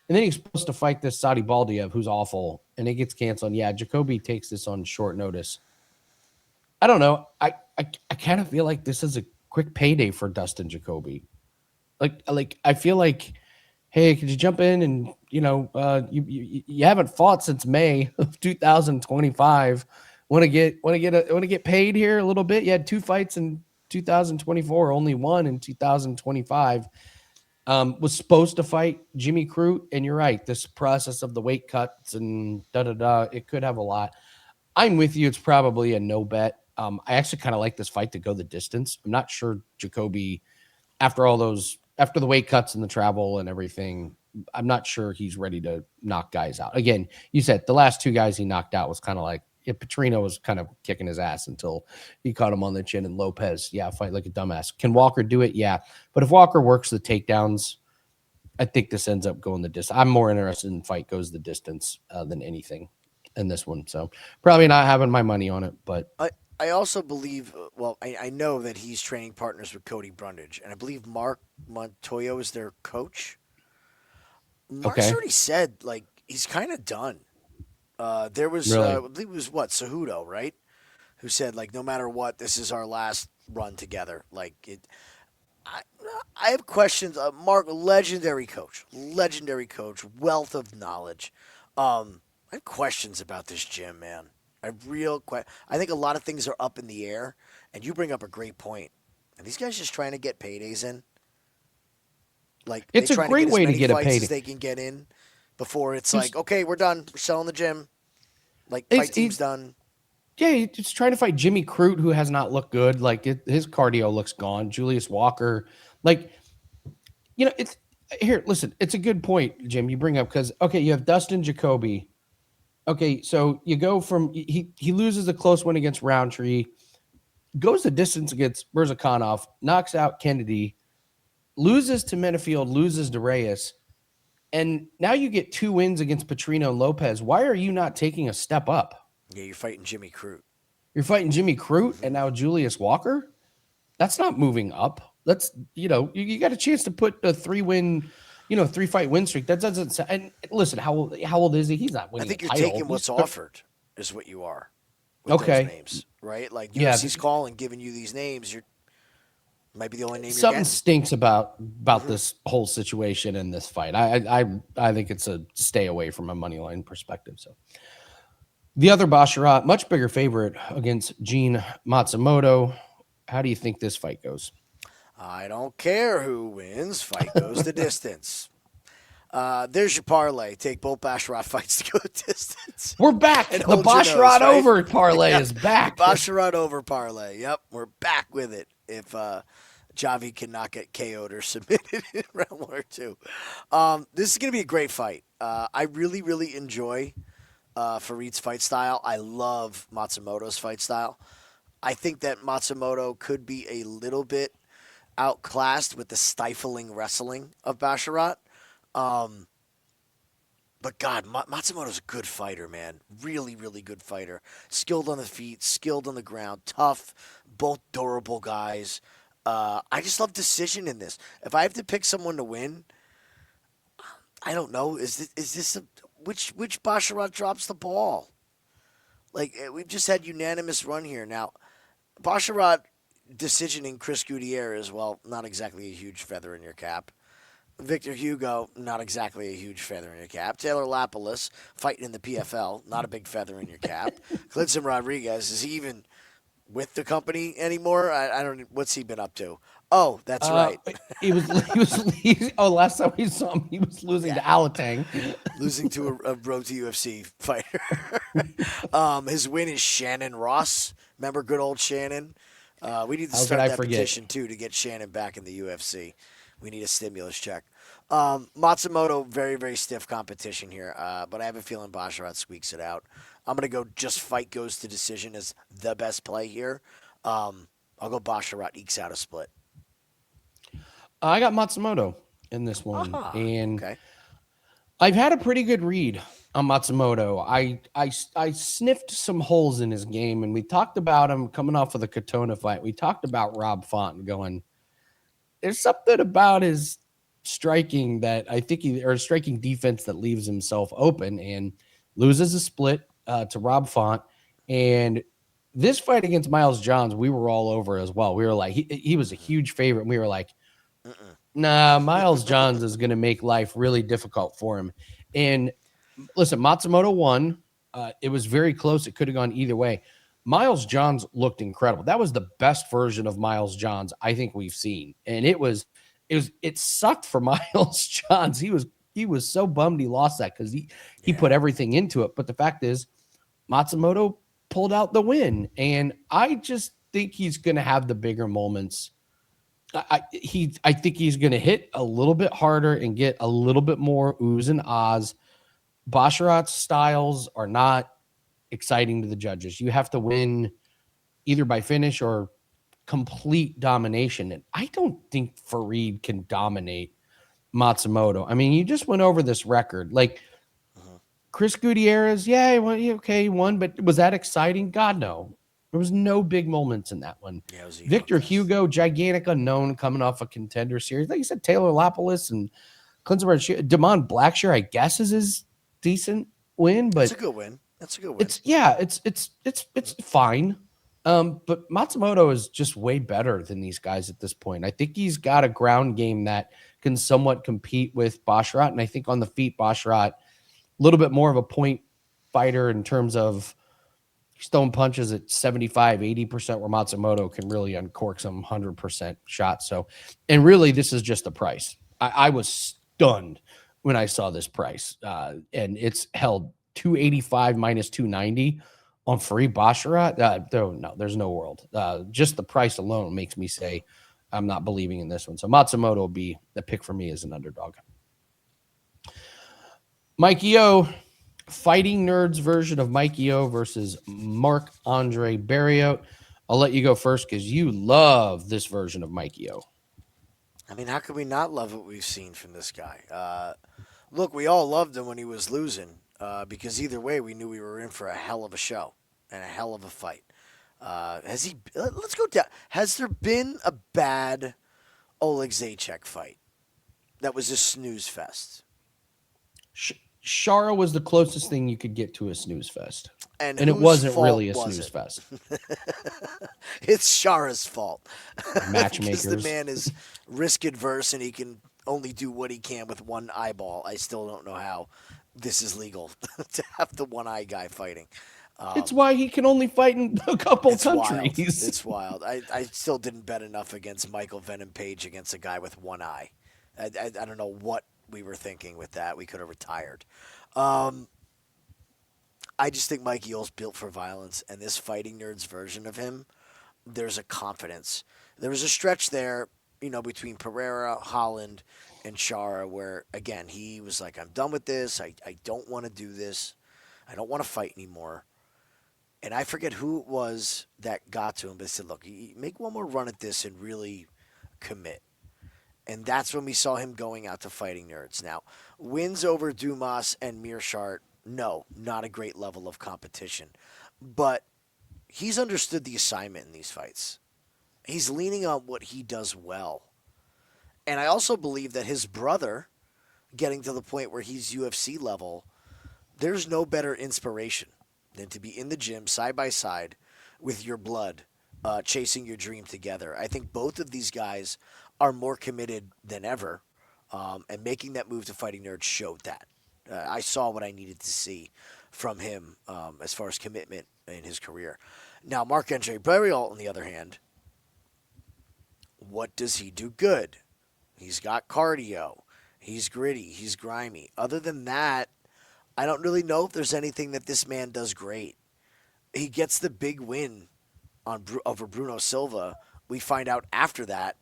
And then he's supposed to fight this Saudi Baldiev, who's awful, and it gets canceled. Yeah, Jacoby takes this on short notice. I don't know. I kind of feel like this is a quick payday for Dustin Jacoby. Like I feel like, hey, could you jump in and you haven't fought since May of 2025. Want to get paid here a little bit? You had 2 fights in 2024, only 1 in 2025. Was supposed to fight Jimmy Crute, and you're right. This process of the weight cuts and it could have a lot. I'm with you. It's probably a no bet. I actually kind of like this fight to go the distance. I'm not sure Jacoby, after the weight cuts and the travel and everything, I'm not sure he's ready to knock guys out. Again, you said the last 2 guys he knocked out was kind of like, Petrino was kind of kicking his ass until he caught him on the chin, and Lopez, fight like a dumbass. Can Walker do it? Yeah. But if Walker works the takedowns, I think this ends up going the distance. I'm more interested in fight goes the distance than anything in this one. So probably not having my money on it, but I also believe, I know that he's training partners with Cody Brundage, and I believe Mark Montoya is their coach. Mark's already said, like, he's kind of done. There was, really? I believe it was Cejudo, right? Who said, like, no matter what, this is our last run together. Like, I have questions. Mark, legendary coach, wealth of knowledge. I have questions about this gym, man. I think a lot of things are up in the air, and you bring up a great point. Are these guys just trying to get paydays in? Like, it's a great way to get a payday. As they can get in before it's like, okay, we're done. We're selling the gym. Like, fight team's done. Yeah, he's trying to fight Jimmy Crute, who has not looked good. Like, his cardio looks gone. Julius Walker, like, it's here. Listen, it's a good point, Jim. You bring up because you have Dustin Jacoby. Okay, so you go from he loses a close one against Roundtree, goes the distance against Mirzakhanov, knocks out Kennedy, loses to Menafield, loses to Reyes, and now you get 2 wins against Petrino and Lopez. Why are you not taking a step up? Yeah, you're fighting Jimmy Crute. You're fighting Jimmy Crute and now Julius Walker? That's not moving up. That's, you got a chance to put a 3-win, 3-fight win streak. That doesn't. And listen, how old is he? He's not winning. I think you're taking what's offered, is what you are. With those names, right? Like, UFC's calling, giving you these names. Might be the only name you're Something getting. stinks about this whole situation in this fight. I think it's a stay away from a money line perspective. So the other Basharat, much bigger favorite against Gene Matsumoto. How do you think this fight goes? I don't care who wins. Fight goes the distance. There's your parlay. Take both Basharat fights to go the distance. We're back. And The hold your nose, Basharat right? over parlay is back. Basharat over parlay. Yep, we're back with it. If Javi cannot get KO'd or submitted in round 1 or 2. This is going to be a great fight. I really, really enjoy Farid's fight style. I love Matsumoto's fight style. I think that Matsumoto could be a little bit outclassed with the stifling wrestling of Basharat. But God, Matsumoto's a good fighter, man. Really, really good fighter. Skilled on the feet, skilled on the ground, tough, both durable guys. I just love decision in this. If I have to pick someone to win, I don't know. Is this which Basharat drops the ball? Like, we've just had unanimous run here. Now, Basharat decisioning Chris Gutierrez, well, not exactly a huge feather in your cap. Victor Hugo, not exactly a huge feather in your cap. Taylor Lapalus, fighting in the PFL, not a big feather in your cap. Clinton Rodriguez, is he even with the company anymore? I don't. What's he been up to? Oh, that's right. Last time we saw him, he was losing to Alatang. Losing to a road to UFC fighter. His win is Shannon Ross. Remember good old Shannon? We need to start that petition, too, to get Shannon back in the UFC. We need a stimulus check. Matsumoto, very, very stiff competition here, but I have a feeling Basharat squeaks it out. I'm going to go just fight goes to decision as the best play here. I'll go Basharat ekes out a split. I got Matsumoto in this one, and I've had a pretty good read on Matsumoto. I sniffed some holes in his game, and we talked about him coming off of the Katona fight. We talked about Rob Font going, there's something about his striking that I think striking defense that leaves himself open, and loses a split to Rob Font. And this fight against Miles Johns, we were all over as well. We were like, he was a huge favorite, and we were like, nah, Miles Johns is going to make life really difficult for him. And listen, Matsumoto won. It was very close. It could have gone either way. Miles Johns looked incredible. That was the best version of Miles Johns I think we've seen. And it sucked for Miles Johns. He was so bummed he lost that because he put everything into it. But the fact is, Matsumoto pulled out the win. And I just think he's going to have the bigger moments. I think he's going to hit a little bit harder and get a little bit more oohs and ahs. Basharat's styles are not exciting to the judges. You have to win either by finish or complete domination. And I don't think Farid can dominate Matsumoto. I mean, you just went over this record. Like Chris Gutierrez, he won, but was that exciting? God, no. There was no big moments in that one. Yeah, Victor Hugo, gigantic unknown coming off a contender series. Like you said, Taylor Lapalus and Clinton Damon Blackshear, I guess, is his decent win, but it's a good win. That's a good win. It's fine. But Matsumoto is just way better than these guys at this point. I think he's got a ground game that can somewhat compete with Basharat, and I think on the feet, Basharat, a little bit more of a point fighter in terms of stone punches at 75, 80%, where Matsumoto can really uncork some 100% shots. So, and really, this is just the price. I was stunned when I saw this price, and it's held 285 minus 290 on Farid Basharat. No, there's no world. Just the price alone makes me say I'm not believing in this one. So Matsumoto will be the pick for me as an underdog. Mikey O, Fighting Nerds version of Mikey O versus Marc-Andre Barriault. I'll let you go first because you love this version of Mikey O. I mean, how could we not love what we've seen from this guy? Look, we all loved him when he was losing because either way, we knew we were in for a hell of a show and a hell of a fight. Let's go down. Has there been a bad Oleksiejczuk fight that was a snooze fest? Shara was the closest thing you could get to a snooze fest. And it whose wasn't fault really a was snooze it? fest. It's Shara's fault. Because Matchmakers. the man is risk adverse and he can only do what he can with one eyeball. I still don't know how this is legal to have the one eye guy fighting. It's why he can only fight in a couple It's wild. countries. It's wild. I still didn't bet enough against Michael Venom Page against a guy with one eye. I don't know what we were thinking with that. We could have retired. I just think Mike Yole's built for violence, and this Fighting Nerds version of him, there's a confidence. There was a stretch there, between Pereira, Holland, and Chara where, again, he was like, I'm done with this. I don't want to do this. I don't want to fight anymore. And I forget who it was that got to him, but said, look, make one more run at this and really commit. And that's when we saw him going out to Fighting Nerds. Now, wins over Dumas and Mearshart, no, not a great level of competition. But he's understood the assignment in these fights. He's leaning on what he does well. And I also believe that his brother, getting to the point where he's UFC level, there's no better inspiration than to be in the gym side by side with your blood, chasing your dream together. I think both of these guys are more committed than ever, and making that move to Fighting Nerds showed that. I saw what I needed to see from him as far as commitment in his career. Now, Marc-Andre Barriault, on the other hand, what does he do good? He's got cardio. He's gritty. He's grimy. Other than that, I don't really know if there's anything that this man does great. He gets the big win over Bruno Silva. We find out after that,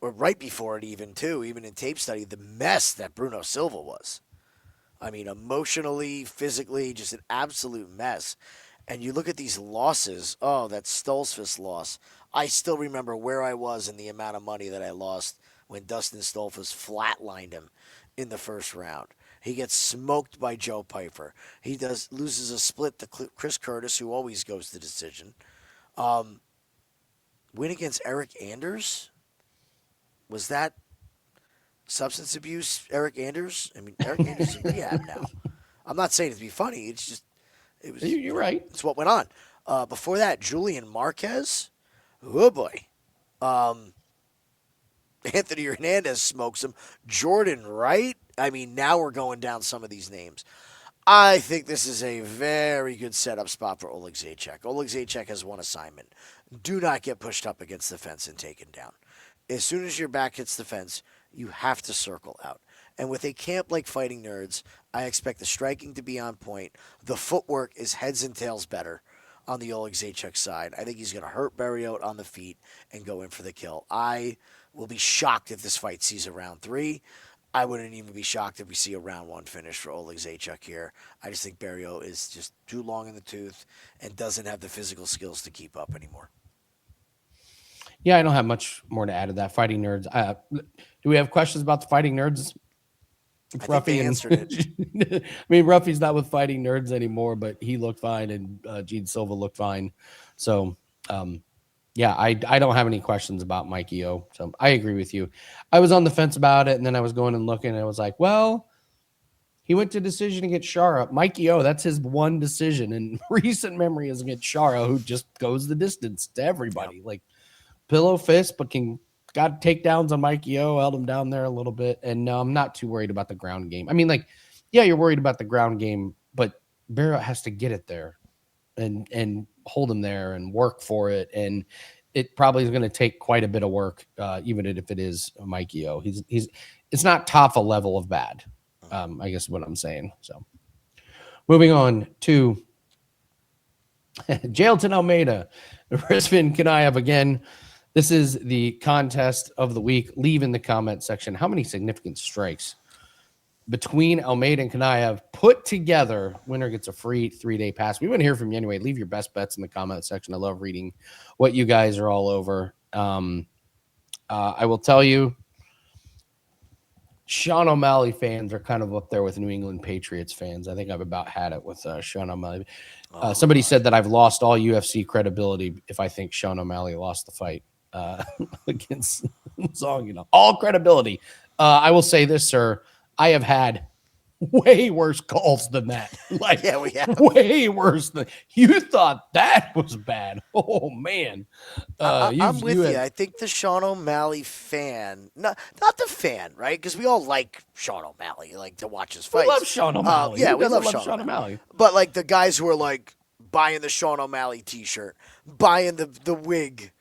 or right before it even in tape study, the mess that Bruno Silva was. I mean, emotionally, physically, just an absolute mess. And you look at these losses. Oh, that Stoltzfus loss. I still remember where I was and the amount of money that I lost when Dustin Stoltzfus flatlined him in the first round. He gets smoked by Joe Pyfer. He loses a split to Chris Curtis, who always goes to decision. Win against Eric Anders? Was that substance abuse, Eric Anders? I mean, Eric Anders is in rehab now. I'm not saying it to be funny. It's just, it was. You're right. It's what went on. Before that, Julian Marquez. Oh boy. Anthony Hernandez smokes him. Jordan Wright. I mean, now we're going down some of these names. I think this is a very good setup spot for Oleksiejczuk. Oleksiejczuk has one assignment. Do not get pushed up against the fence and taken down. As soon as your back hits the fence, you have to circle out. And with a camp like Fighting Nerds, I expect the striking to be on point. The footwork is heads and tails better on the Oleksiejczuk side. I think he's going to hurt Barriault on the feet and go in for the kill. I will be shocked if this fight sees a round 3. I wouldn't even be shocked if we see a round 1 finish for Oleksiejczuk here. I just think Barriault is just too long in the tooth and doesn't have the physical skills to keep up anymore. Yeah, I don't have much more to add to that. Fighting Nerds. Do we have questions about the Fighting Nerds? I think they answered it. I mean, Ruffy's not with Fighting Nerds anymore, but he looked fine, and Gene Silva looked fine. So, yeah, I don't have any questions about Mikey O. So I agree with you. I was on the fence about it, and then I was going and looking, and I was like, well, he went to decision against Shara. Mikey O, that's his one decision in recent memory is against Shara, who just goes the distance to everybody. Yep. Like, pillow fist, but got takedowns on Mikey O, held him down there a little bit. And no, I'm not too worried about the ground game. I mean, like, yeah, you're worried about the ground game, but Barriault has to get it there and hold him there and work for it. And it probably is going to take quite a bit of work, even if it is Mikey O. It's not top a level of bad, I guess is what I'm saying. So moving on to Jailton Almeida, Rizvan Kanaev again. This is the contest of the week. Leave in the comment section how many significant strikes between Almeida and Kanaev put together. Winner gets a free 3-day pass. We want to hear from you anyway. Leave your best bets in the comment section. I love reading what you guys are all over. I will tell you, Sean O'Malley fans are kind of up there with New England Patriots fans. I think I've about had it with Sean O'Malley. Somebody said that I've lost all UFC credibility if I think Sean O'Malley lost the fight against Zong. All credibility. I will say this, sir. I have had way worse calls than that. Like, yeah, we have way worse than you thought that was bad. Oh man, I'm with you. I think the Sean O'Malley fan, not the fan, right? Because we all like Sean O'Malley, like to watch his fights. We love Sean O'Malley. Yeah, we love Sean O'Malley. But like the guys who are like buying the Sean O'Malley T-shirt, buying the wig,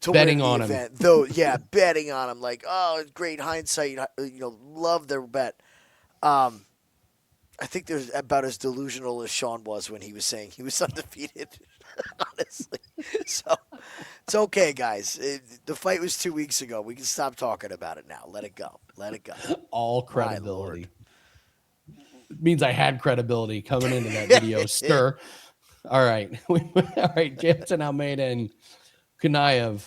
to betting win the on event. him. Though, yeah, betting on him. Like, oh, great hindsight. Love their bet. I think they're about as delusional as Sean was when he was saying he was undefeated. Honestly, so it's okay, guys. The fight was 2 weeks ago. We can stop talking about it now. Let it go. Let it go. All credibility means I had credibility coming into that video, sir. All right, all right. Jailton Almeida and Kuniev.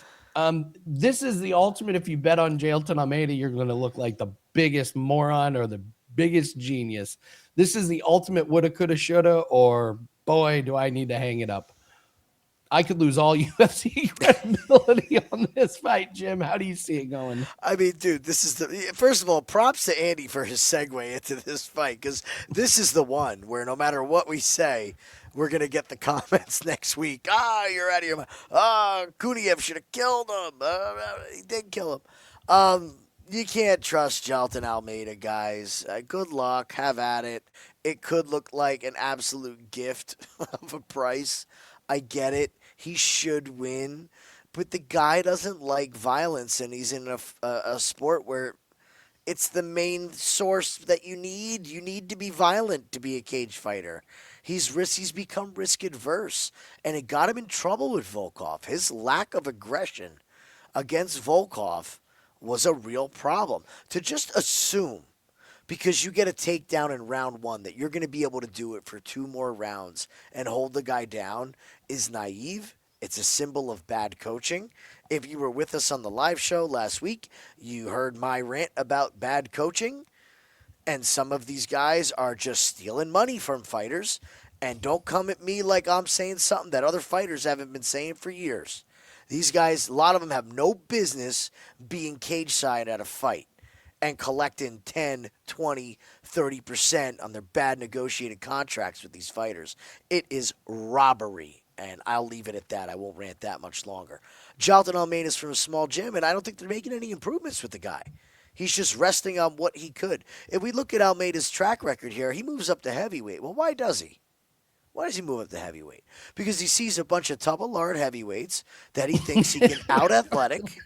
This is the ultimate. If you bet on Jailton Almeida, you're going to look like the biggest moron or the biggest genius. This is the ultimate woulda, coulda, shoulda, or boy, do I need to hang it up. I could lose all UFC credibility on this fight, Jim. How do you see it going? I mean, dude, this is first of all, props to Andy for his segue into this fight, because this is the one where no matter what we say, we're going to get the comments next week. You're out of your mind. Kuniev should have killed him. He did kill him. You can't trust Jailton Almeida, guys. Good luck. Have at it. It could look like an absolute gift of a price. I get it. He should win. But the guy doesn't like violence, and he's in a sport where it's the main source that you need. You need to be violent to be a cage fighter. He's become risk adverse, and it got him in trouble with Volkov. His lack of aggression against Volkov was a real problem. To just assume, because you get a takedown in round one, that you're going to be able to do it for 2 more rounds and hold the guy down is naive. It's a symbol of bad coaching. If you were with us on the live show last week, you heard my rant about bad coaching. And some of these guys are just stealing money from fighters. And don't come at me like I'm saying something that other fighters haven't been saying for years. These guys, a lot of them have no business being cage side at a fight and collecting 10, 20, 30% on their bad negotiated contracts with these fighters. It is robbery, and I'll leave it at that. I won't rant that much longer. Jailton Almeida is from a small gym, and I don't think they're making any improvements with the guy. He's just resting on what he could. If we look at Almeida's track record here, he moves up to heavyweight. Well, why does he? Why does he move up to heavyweight? Because he sees a bunch of double-lard heavyweights that he thinks he can out-athletic,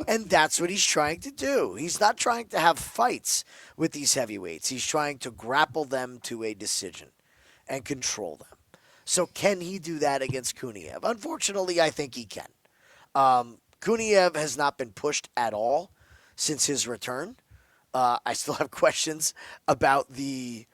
and that's what he's trying to do. He's not trying to have fights with these heavyweights. He's trying to grapple them to a decision and control them. So can he do that against Kuniev? Unfortunately, I think he can. Kuniev has not been pushed at all since his return. I still have questions about the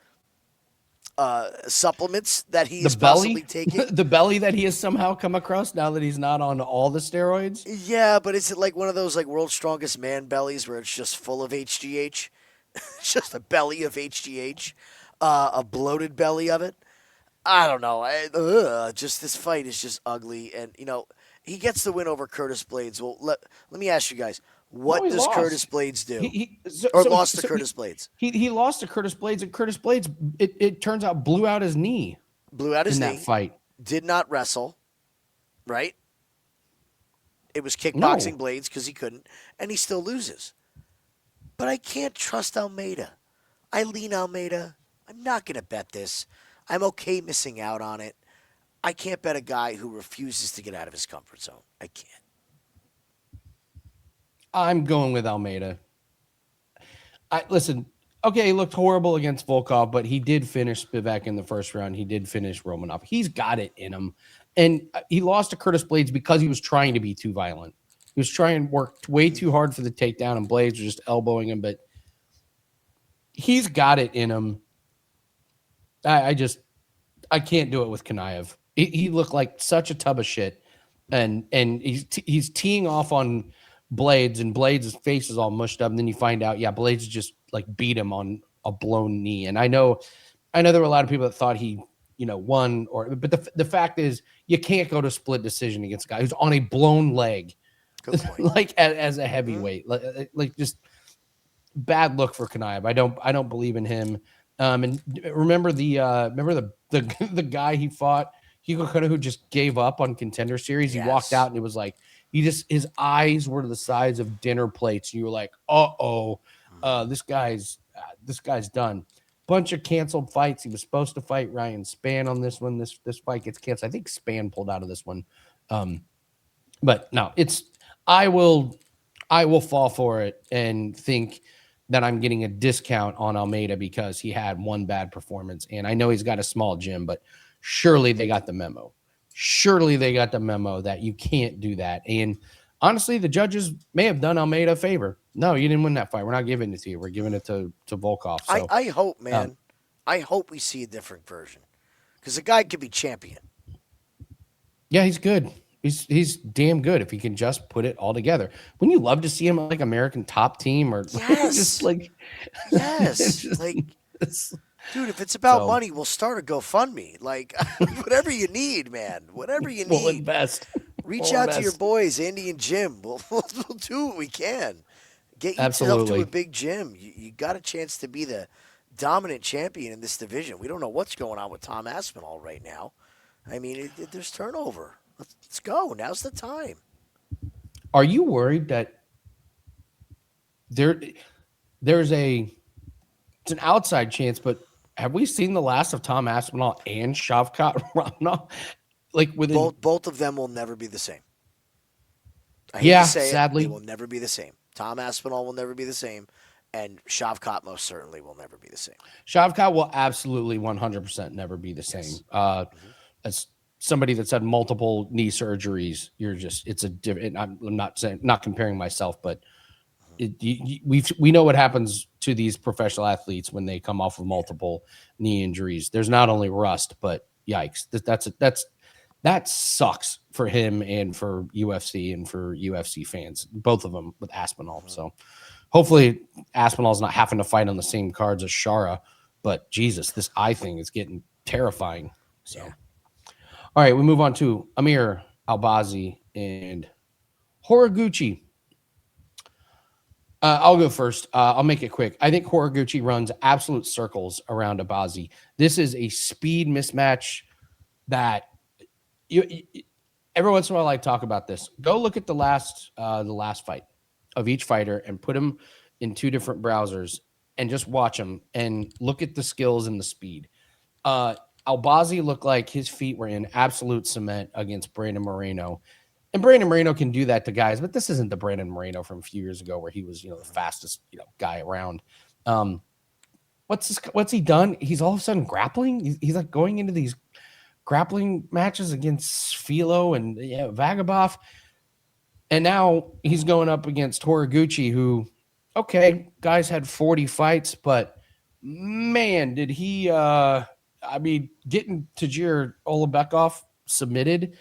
supplements that he is possibly taking. The belly that he has somehow come across now that he's not on all the steroids. Yeah, but is it like one of those like world's strongest man bellies where it's just full of HGH? It's just a belly of HGH, a bloated belly of it. I don't know. Just this fight is just ugly, and he gets the win over Curtis Blades. Well, let me ask you guys. What does lost. Curtis Blades do? Lost to Curtis Blades? He lost to Curtis Blades, and Curtis Blades, it turns out, blew out his knee. Blew out his knee. In that fight. Did not wrestle, right? It was kickboxing Blades because he couldn't, and he still loses. But I can't trust Almeida. I lean Almeida. I'm not going to bet this. I'm okay missing out on it. I can't bet a guy who refuses to get out of his comfort zone. I can't. I'm going with Almeida. Listen, okay, he looked horrible against Volkov, but he did finish Spivak in the first round. He did finish Romanov. He's got it in him. And he lost to Curtis Blades because he was trying to be too violent. He was trying to work way too hard for the takedown, and Blades was just elbowing him, but he's got it in him. I can't do it with Kuniev. He looked like such a tub of shit, and he's teeing off on Blades, and Blades' face is all mushed up, and then you find out, Blades just like beat him on a blown knee. And I know there were a lot of people that thought he, won, but the fact is, you can't go to split decision against a guy who's on a blown leg, like as a heavyweight, like just bad look for Kuniev. I don't believe in him. And remember the guy he fought, Hugo Cotto, who just gave up on Contender Series. He walked Yes. out and it was like his eyes were the size of dinner plates. And you were like, this guy's done. Bunch of canceled fights. He was supposed to fight Ryan Spann on this one. This fight gets canceled. I think Spann pulled out of this one. But no, I will fall for it and think that I'm getting a discount on Almeida because he had one bad performance. And I know he's got a small gym, but surely they got the memo. Surely they got the memo that you can't do that. And honestly, the judges may have done Almeida a favor. No, you didn't win that fight. We're not giving it to you. We're giving it to Volkov. So I hope, man. I hope we see a different version. Because the guy could be champion. yeah, he's good. He's damn good if he can just put it all together. Wouldn't you love to see him like American Top Team or Yes. just like Yes. just, Like, it's- dude, if it's about So- money, we'll start a GoFundMe. Like, whatever you need, man. Whatever you we'll need. invest. Reach We'll out to your invest. boys, Andy and Jim. We'll do what we can. Get yourself to Absolutely. a big gym. You got a chance to be the dominant champion in this division. We don't know what's going on with Tom Aspinall right now. I mean, there's turnover. Let's go. Now's the time. Are you worried that there's it's an outside chance, but have we seen the last of Tom Aspinall and Shavkat Rakhmonov? Like within Both of them will never be the same. I hate Yeah, to say sadly. it, they will never be the same. Tom Aspinall will never be the same, and Shavkat most certainly will never be the same. Shavkat will absolutely 100% never be the same. As somebody that's had multiple knee surgeries, it's a different. I'm not comparing myself, but we know what happens to these professional athletes when they come off of multiple knee injuries. There's not only rust, but yikes, that sucks for him and for UFC and for UFC fans, both of them with Aspinall. So hopefully Aspinall's not having to fight on the same cards as Shara, but Jesus, this eye thing is getting terrifying. So, all right, we move on to Amir Albazi and Horiguchi. I'll go first. I'll make it quick. I think Horiguchi runs absolute circles around Albazi. This is a speed mismatch that every once in a while I talk about this. Go look at the last fight of each fighter and put them in two different browsers and just watch them and look at the skills and the speed. Albazi looked like his feet were in absolute cement against Brandon Moreno. And Brandon Moreno can do that to guys, but this isn't the Brandon Moreno from a few years ago where he was, the fastest, guy around. What's he done? He's all of a sudden grappling. He's like going into these grappling matches against Filo and Vagabov. And now he's going up against Horiguchi, who, okay, guys had 40 fights, but man, did he, getting Tajir Olebekov submitted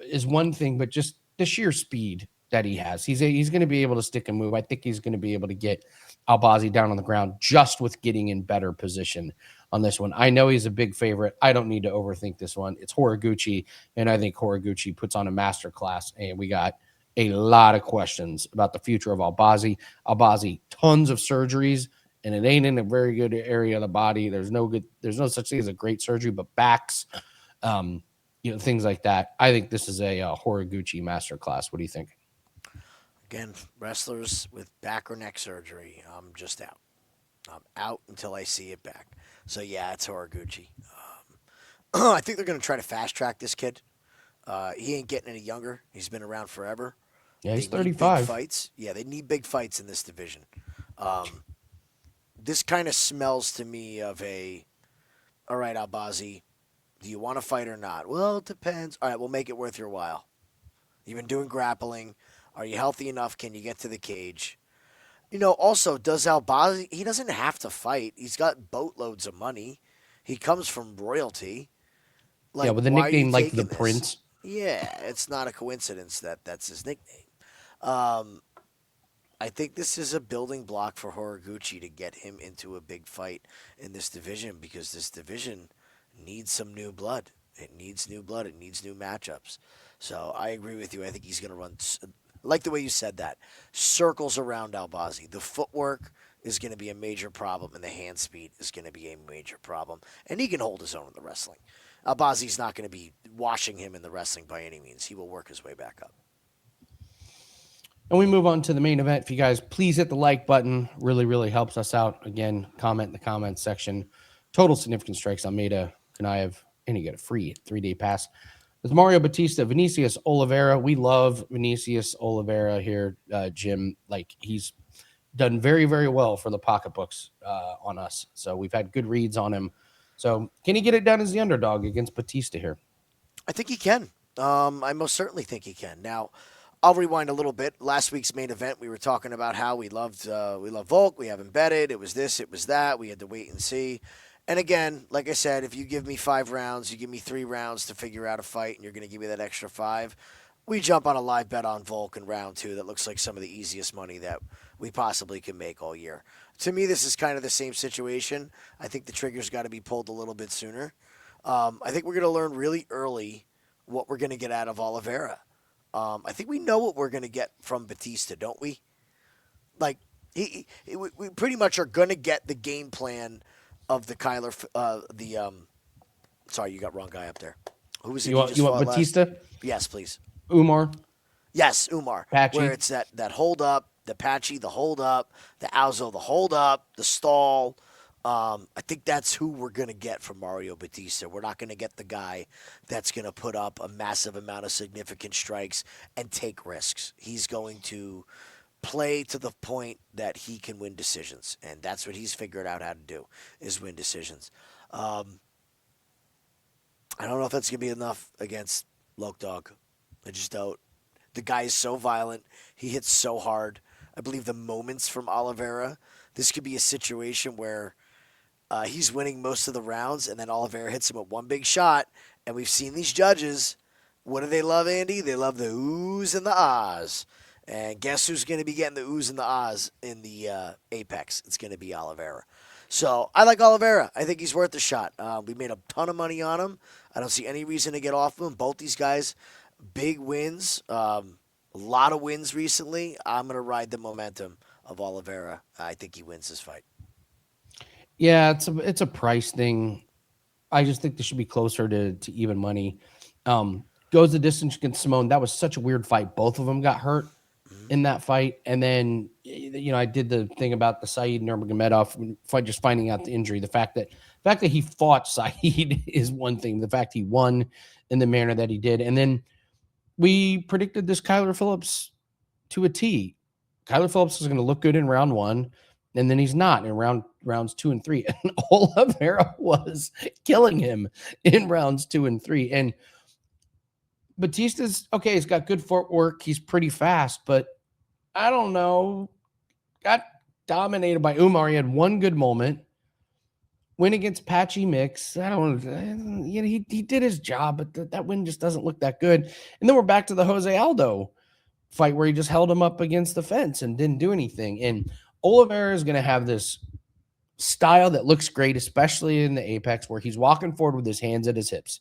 is one thing, but just the sheer speed that he has. He's going to be able to stick and move. I think he's going to be able to get Albazi down on the ground just with getting in better position on this one. I know he's a big favorite. I don't need to overthink this one. It's Horiguchi, and I think Horiguchi puts on a masterclass, and we got a lot of questions about the future of Albazi. Albazi, tons of surgeries, and it ain't in a very good area of the body. There's no such thing as a great surgery, but backs, things like that. I think this is a Horiguchi masterclass. What do you think? Again, wrestlers with back or neck surgery, I'm just out. I'm out until I see it back. So, yeah, it's Horiguchi. I think they're going to try to fast track this kid. He ain't getting any younger. He's been around forever. Yeah, he's They need 35. big fights. Yeah, they need big fights in this division. This kind of smells to me of all right, Albazi, do you want to fight or not? Well, it depends. All right, we'll make it worth your while. You've been doing grappling. Are you healthy enough? Can you get to the cage? Also, does Albazi, he doesn't have to fight. He's got boatloads of money. He comes from royalty. With a why are you nickname like taking the this? Prince. Yeah, it's not a coincidence that that's his nickname. I think this is a building block for Horiguchi to get him into a big fight in this division because this division needs some new blood. It needs new blood. It needs new matchups. So I agree with you. I think he's going to run, like the way you said that, circles around Albazi. The footwork is going to be a major problem, and the hand speed is going to be a major problem. And he can hold his own in the wrestling. Albazi's not going to be washing him in the wrestling by any means. He will work his way back up. And we move on to the main event. If you guys please hit the like button, really, really helps us out. Again, comment in the comments section. Total significant strikes, Almeida, Kuniev, and you get a free 3-day pass. With Mario Bautista, Vinicius Oliveira. We love Vinicius Oliveira here, Jim. Like, he's done very, very well for the pocketbooks on us. So we've had good reads on him. So can he get it done as the underdog against Bautista here? I think he can. I most certainly think he can. Now, I'll rewind a little bit. Last week's main event, we were talking about how we love Volk. We have him betted. It was this, it was that. We had to wait and see. And again, like I said, if you give me 5 rounds, you give me 3 rounds to figure out a fight, and you're going to give me that extra 5, we jump on a live bet on Volk in round 2. That looks like some of the easiest money that we possibly can make all year. To me, this is kind of the same situation. I think the trigger's got to be pulled a little bit sooner. I think we're going to learn really early what we're going to get out of Oliveira. I think we know what we're going to get from Bautista, don't we? Like, we pretty much are going to get the game plan of the sorry, you got wrong guy up there. Who was it? You want Bautista? Last? Yes, please. Umar? Yes, Umar. Patchy. Where it's that hold up, the Patchy, the hold up, the Alzo, the hold up, the stall. I think that's who we're going to get from Mario Bautista. We're not going to get the guy that's going to put up a massive amount of significant strikes and take risks. He's going to play to the point that he can win decisions, and that's what he's figured out how to do, is win decisions. I don't know if that's going to be enough against Lok Dog. I just don't. The guy is so violent. He hits so hard. I believe the moments from Oliveira, this could be a situation where he's winning most of the rounds, and then Oliveira hits him with one big shot, and we've seen these judges. What do they love, Andy? They love the oohs and the ahs. And guess who's going to be getting the oohs and the ahs in the Apex? It's going to be Oliveira. So I like Oliveira. I think he's worth a shot. We made a ton of money on him. I don't see any reason to get off him. Both these guys, big wins, a lot of wins recently. I'm going to ride the momentum of Oliveira. I think he wins this fight. Yeah, it's a price thing. I just think this should be closer to even money. Goes the distance against Simone. That was such a weird fight. Both of them got hurt in that fight. And then, I did the thing about the Saeed Nurmagomedov fight, just finding out the injury. The fact that he fought Saeed is one thing. The fact he won in the manner that he did. And then we predicted this Kyler Phillips to a T. Kyler Phillips is going to look good in round 1, and then he's not in rounds 2 and 3. And Oliveira was killing him in rounds 2 and 3. And Bautista's okay. He's got good footwork. He's pretty fast, but I don't know. Got dominated by Umar. He had one good moment. Win against Patchy Mix. I don't know. He did his job, but that win just doesn't look that good. And then we're back to the Jose Aldo fight where he just held him up against the fence and didn't do anything. And Oliveira is going to have this style that looks great, especially in the Apex, where he's walking forward with his hands at his hips.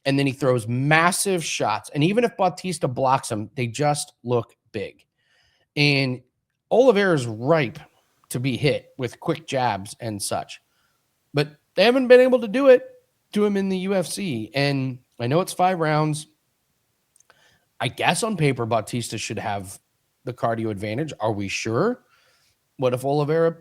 And then he throws massive shots. And even if Bautista blocks him, they just look big. And Oliveira is ripe to be hit with quick jabs and such. But they haven't been able to do it to him in the UFC. And I know it's 5 rounds. I guess on paper, Bautista should have the cardio advantage. Are we sure? What if Oliveira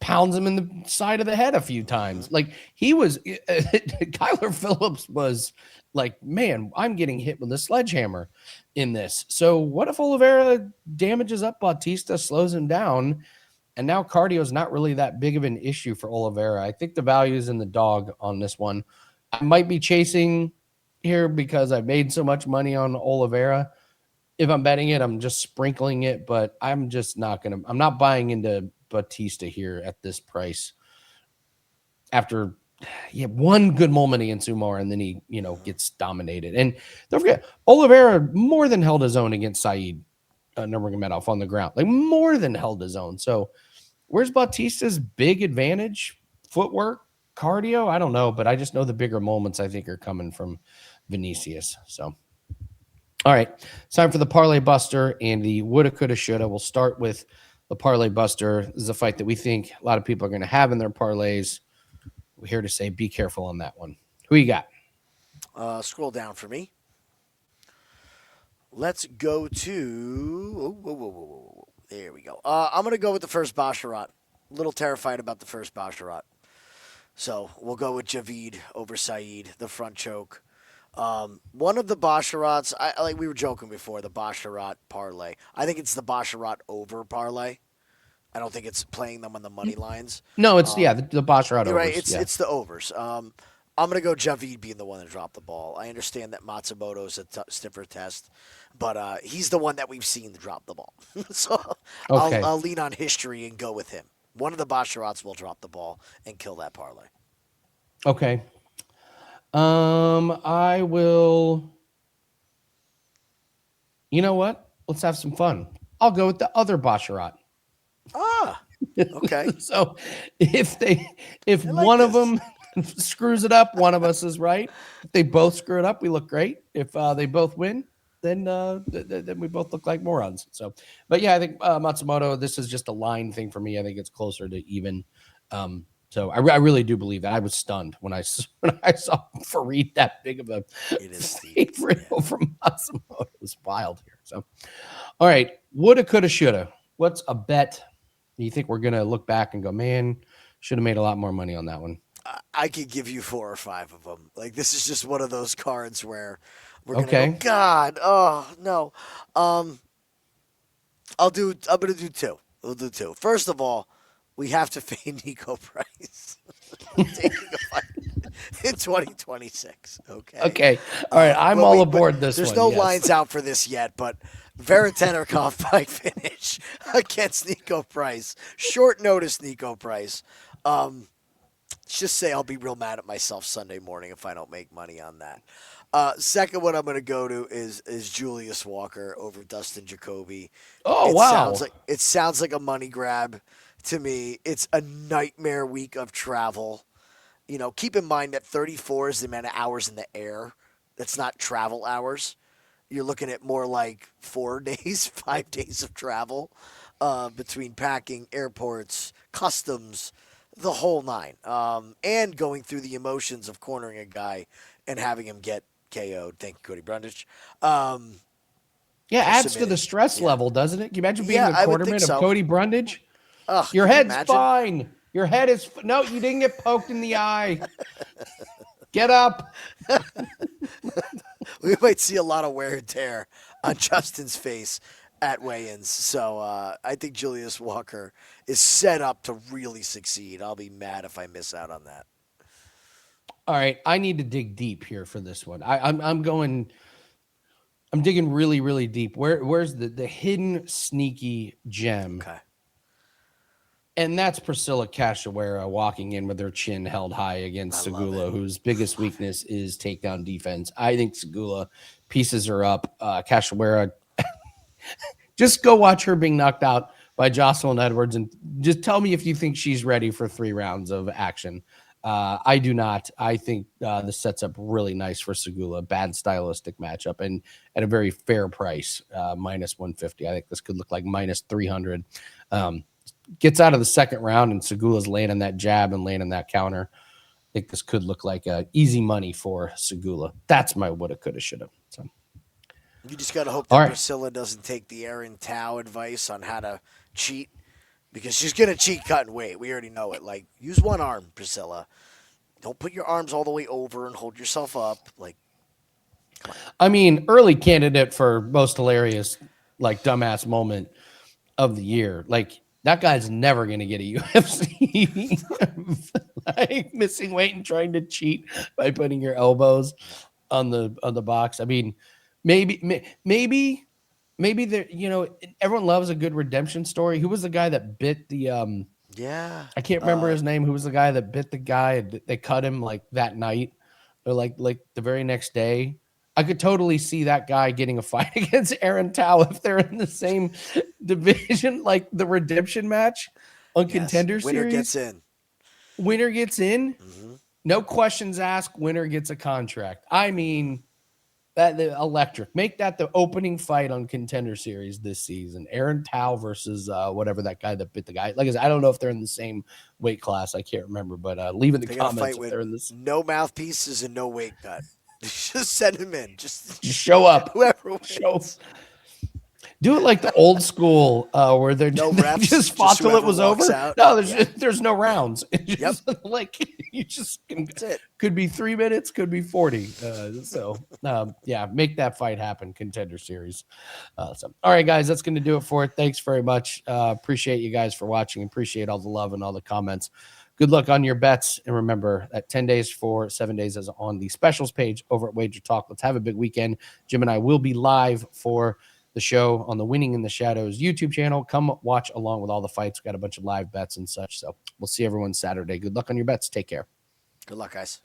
pounds him in the side of the head a few times? Like, he was, Kyler Phillips was like, man, I'm getting hit with a sledgehammer in this. So what if Oliveira damages up Bautista, slows him down, and now cardio is not really that big of an issue for Oliveira? I think the value is in the dog on this one. I might be chasing here because I made so much money on Oliveira. If I'm betting it, I'm just sprinkling it, but I'm just not going to, I'm not buying into Bautista here at this price after one good moment against Umar, and then he, gets dominated. And don't forget, Oliveira more than held his own against Saeed Nurmagomedov on the ground, like more than held his own. So where's Bautista's big advantage? Footwork, cardio? I don't know, but I just know the bigger moments I think are coming from Vinicius. So, all right, it's time for the Parlay Buster and the woulda, coulda, shoulda. We'll start with the Parlay Buster. This is a fight that we think a lot of people are going to have in their parlays. We're here to say be careful on that one. Who you got? Scroll down for me. Let's go to. Whoa. There we go. I'm going to go with the first Basharat. A little terrified about the first Basharat. So we'll go with Javid over Saeed, the front choke. One of the Basharats, like we were joking before, the Basharat parlay. I think it's the Basharat over parlay. I don't think it's playing them on the money lines. No, it's the Basharat overs. Right, it's the overs. I'm gonna go Javid being the one that dropped the ball. I understand that Matsumoto's a stiffer test, but he's the one that we've seen to drop the ball. So okay. I'll lean on history and go with him. One of the Basharats will drop the ball and kill that parlay. Okay. I will. You know what? Let's have some fun. I'll go with the other Basharat. Okay. So if one of them screws it up, one of us is right. If they both screw it up, we look great. If they both win, then we both look like morons. So, but yeah, I think Matsumoto. This is just a line thing for me. I think it's closer to even. So I really do believe that. I was stunned when I saw Farid that big of a favorite over Matsumoto. It was wild here. So, all right, woulda, coulda, shoulda. What's a bet you think we're gonna look back and go, man, should have made a lot more money on that one? I could give you 4 or 5 of them. Like this is just one of those cards where we're gonna go, God, oh no. I'm gonna do 2. We'll do 2. First of all, we have to fade Nico Price taking a fight in 2026. Okay. All right. I'm all aboard this. There's no lines out for this yet, but Veretennikov fight finish against Nico Price. Short notice, Nico Price. Just say I'll be real mad at myself Sunday morning if I don't make money on that. Second one I'm going to go to is Julius Walker over Dustin Jacoby. Oh, wow. It sounds like a money grab to me. It's a nightmare week of travel. You know, keep in mind that 34 is the amount of hours in the air. That's not travel hours. You're looking at more like 4 days, 5 days of travel between packing, airports, customs, the whole 9. And going through the emotions of cornering a guy and having him get KO'd. Thank you, Cody Brundage. Yeah, adds to the stress level, doesn't it? Can you imagine being a quarterman of Cody Brundage? Your head's fine. Your head is no, you didn't get poked in the eye. Get up. We might see a lot of wear and tear on Justin's face at weigh-ins. So I think Julius Walker is set up to really succeed. I'll be mad if I miss out on that. All right, I need to dig deep here for this one. I'm digging really, really deep. Where's the hidden sneaky gem? Okay. And that's Priscilla Cachoeira walking in with her chin held high against Sygula, whose biggest weakness is takedown defense. I think Sygula pieces her up. Cachoeira, just go watch her being knocked out by Jocelyn Edwards and just tell me if you think she's ready for 3 rounds of action. I do not. I think this sets up really nice for Sygula. Bad stylistic matchup and at a very fair price, minus 150. I think this could look like minus 300. Gets out of the second round and Sygula's landing that jab and landing that counter. I think this could look like easy money for Sygula. That's my woulda, coulda, shoulda. So you just got to hope that Priscilla doesn't take the Aaron Tao advice on how to cheat, because she's going to cheat cutting weight. We already know it. Like, use one arm, Priscilla. Don't put your arms all the way over and hold yourself up. Like, I mean, early candidate for most hilarious, like, dumbass moment of the year. Like, that guy's never going to get a UFC. Like, missing weight and trying to cheat by putting your elbows on the box. I mean, maybe there, you know, everyone loves a good redemption story. Who was the guy that bit the I can't remember his name. Who was the guy that bit the guy? They cut him like that night or like the very next day. I could totally see that guy getting a fight against Aaron Tao if they're in the same division, like the redemption match on Contender Series. Winner gets in. Mm-hmm. No questions asked. Winner gets a contract. I mean, That the electric. Make that the opening fight on Contender Series this season. Aaron Tao versus whatever that guy that bit the guy. Like I said, I don't know if they're in the same weight class. I can't remember, but leave in the comments if they're in this. No mouthpieces and no weight cut. Just send him in. Just show up. Whoever wins. Do it like the old school where they're no they refs, just fought till it was over. Out. No, there's no rounds. Yep. Like you just That's it. Could be 3 minutes, could be 40. Yeah, make that fight happen. Contender Series. All right, guys, that's going to do it for it. Thanks very much. Appreciate you guys for watching. Appreciate all the love and all the comments. Good luck on your bets. And remember that 10 days for 7 days is on the specials page over at Wager Talk. Let's have a big weekend. Jim and I will be live for the show on the Winning in the Shadows YouTube channel. Come watch along with all the fights. We've got a bunch of live bets and such. So we'll see everyone Saturday. Good luck on your bets. Take care. Good luck, guys.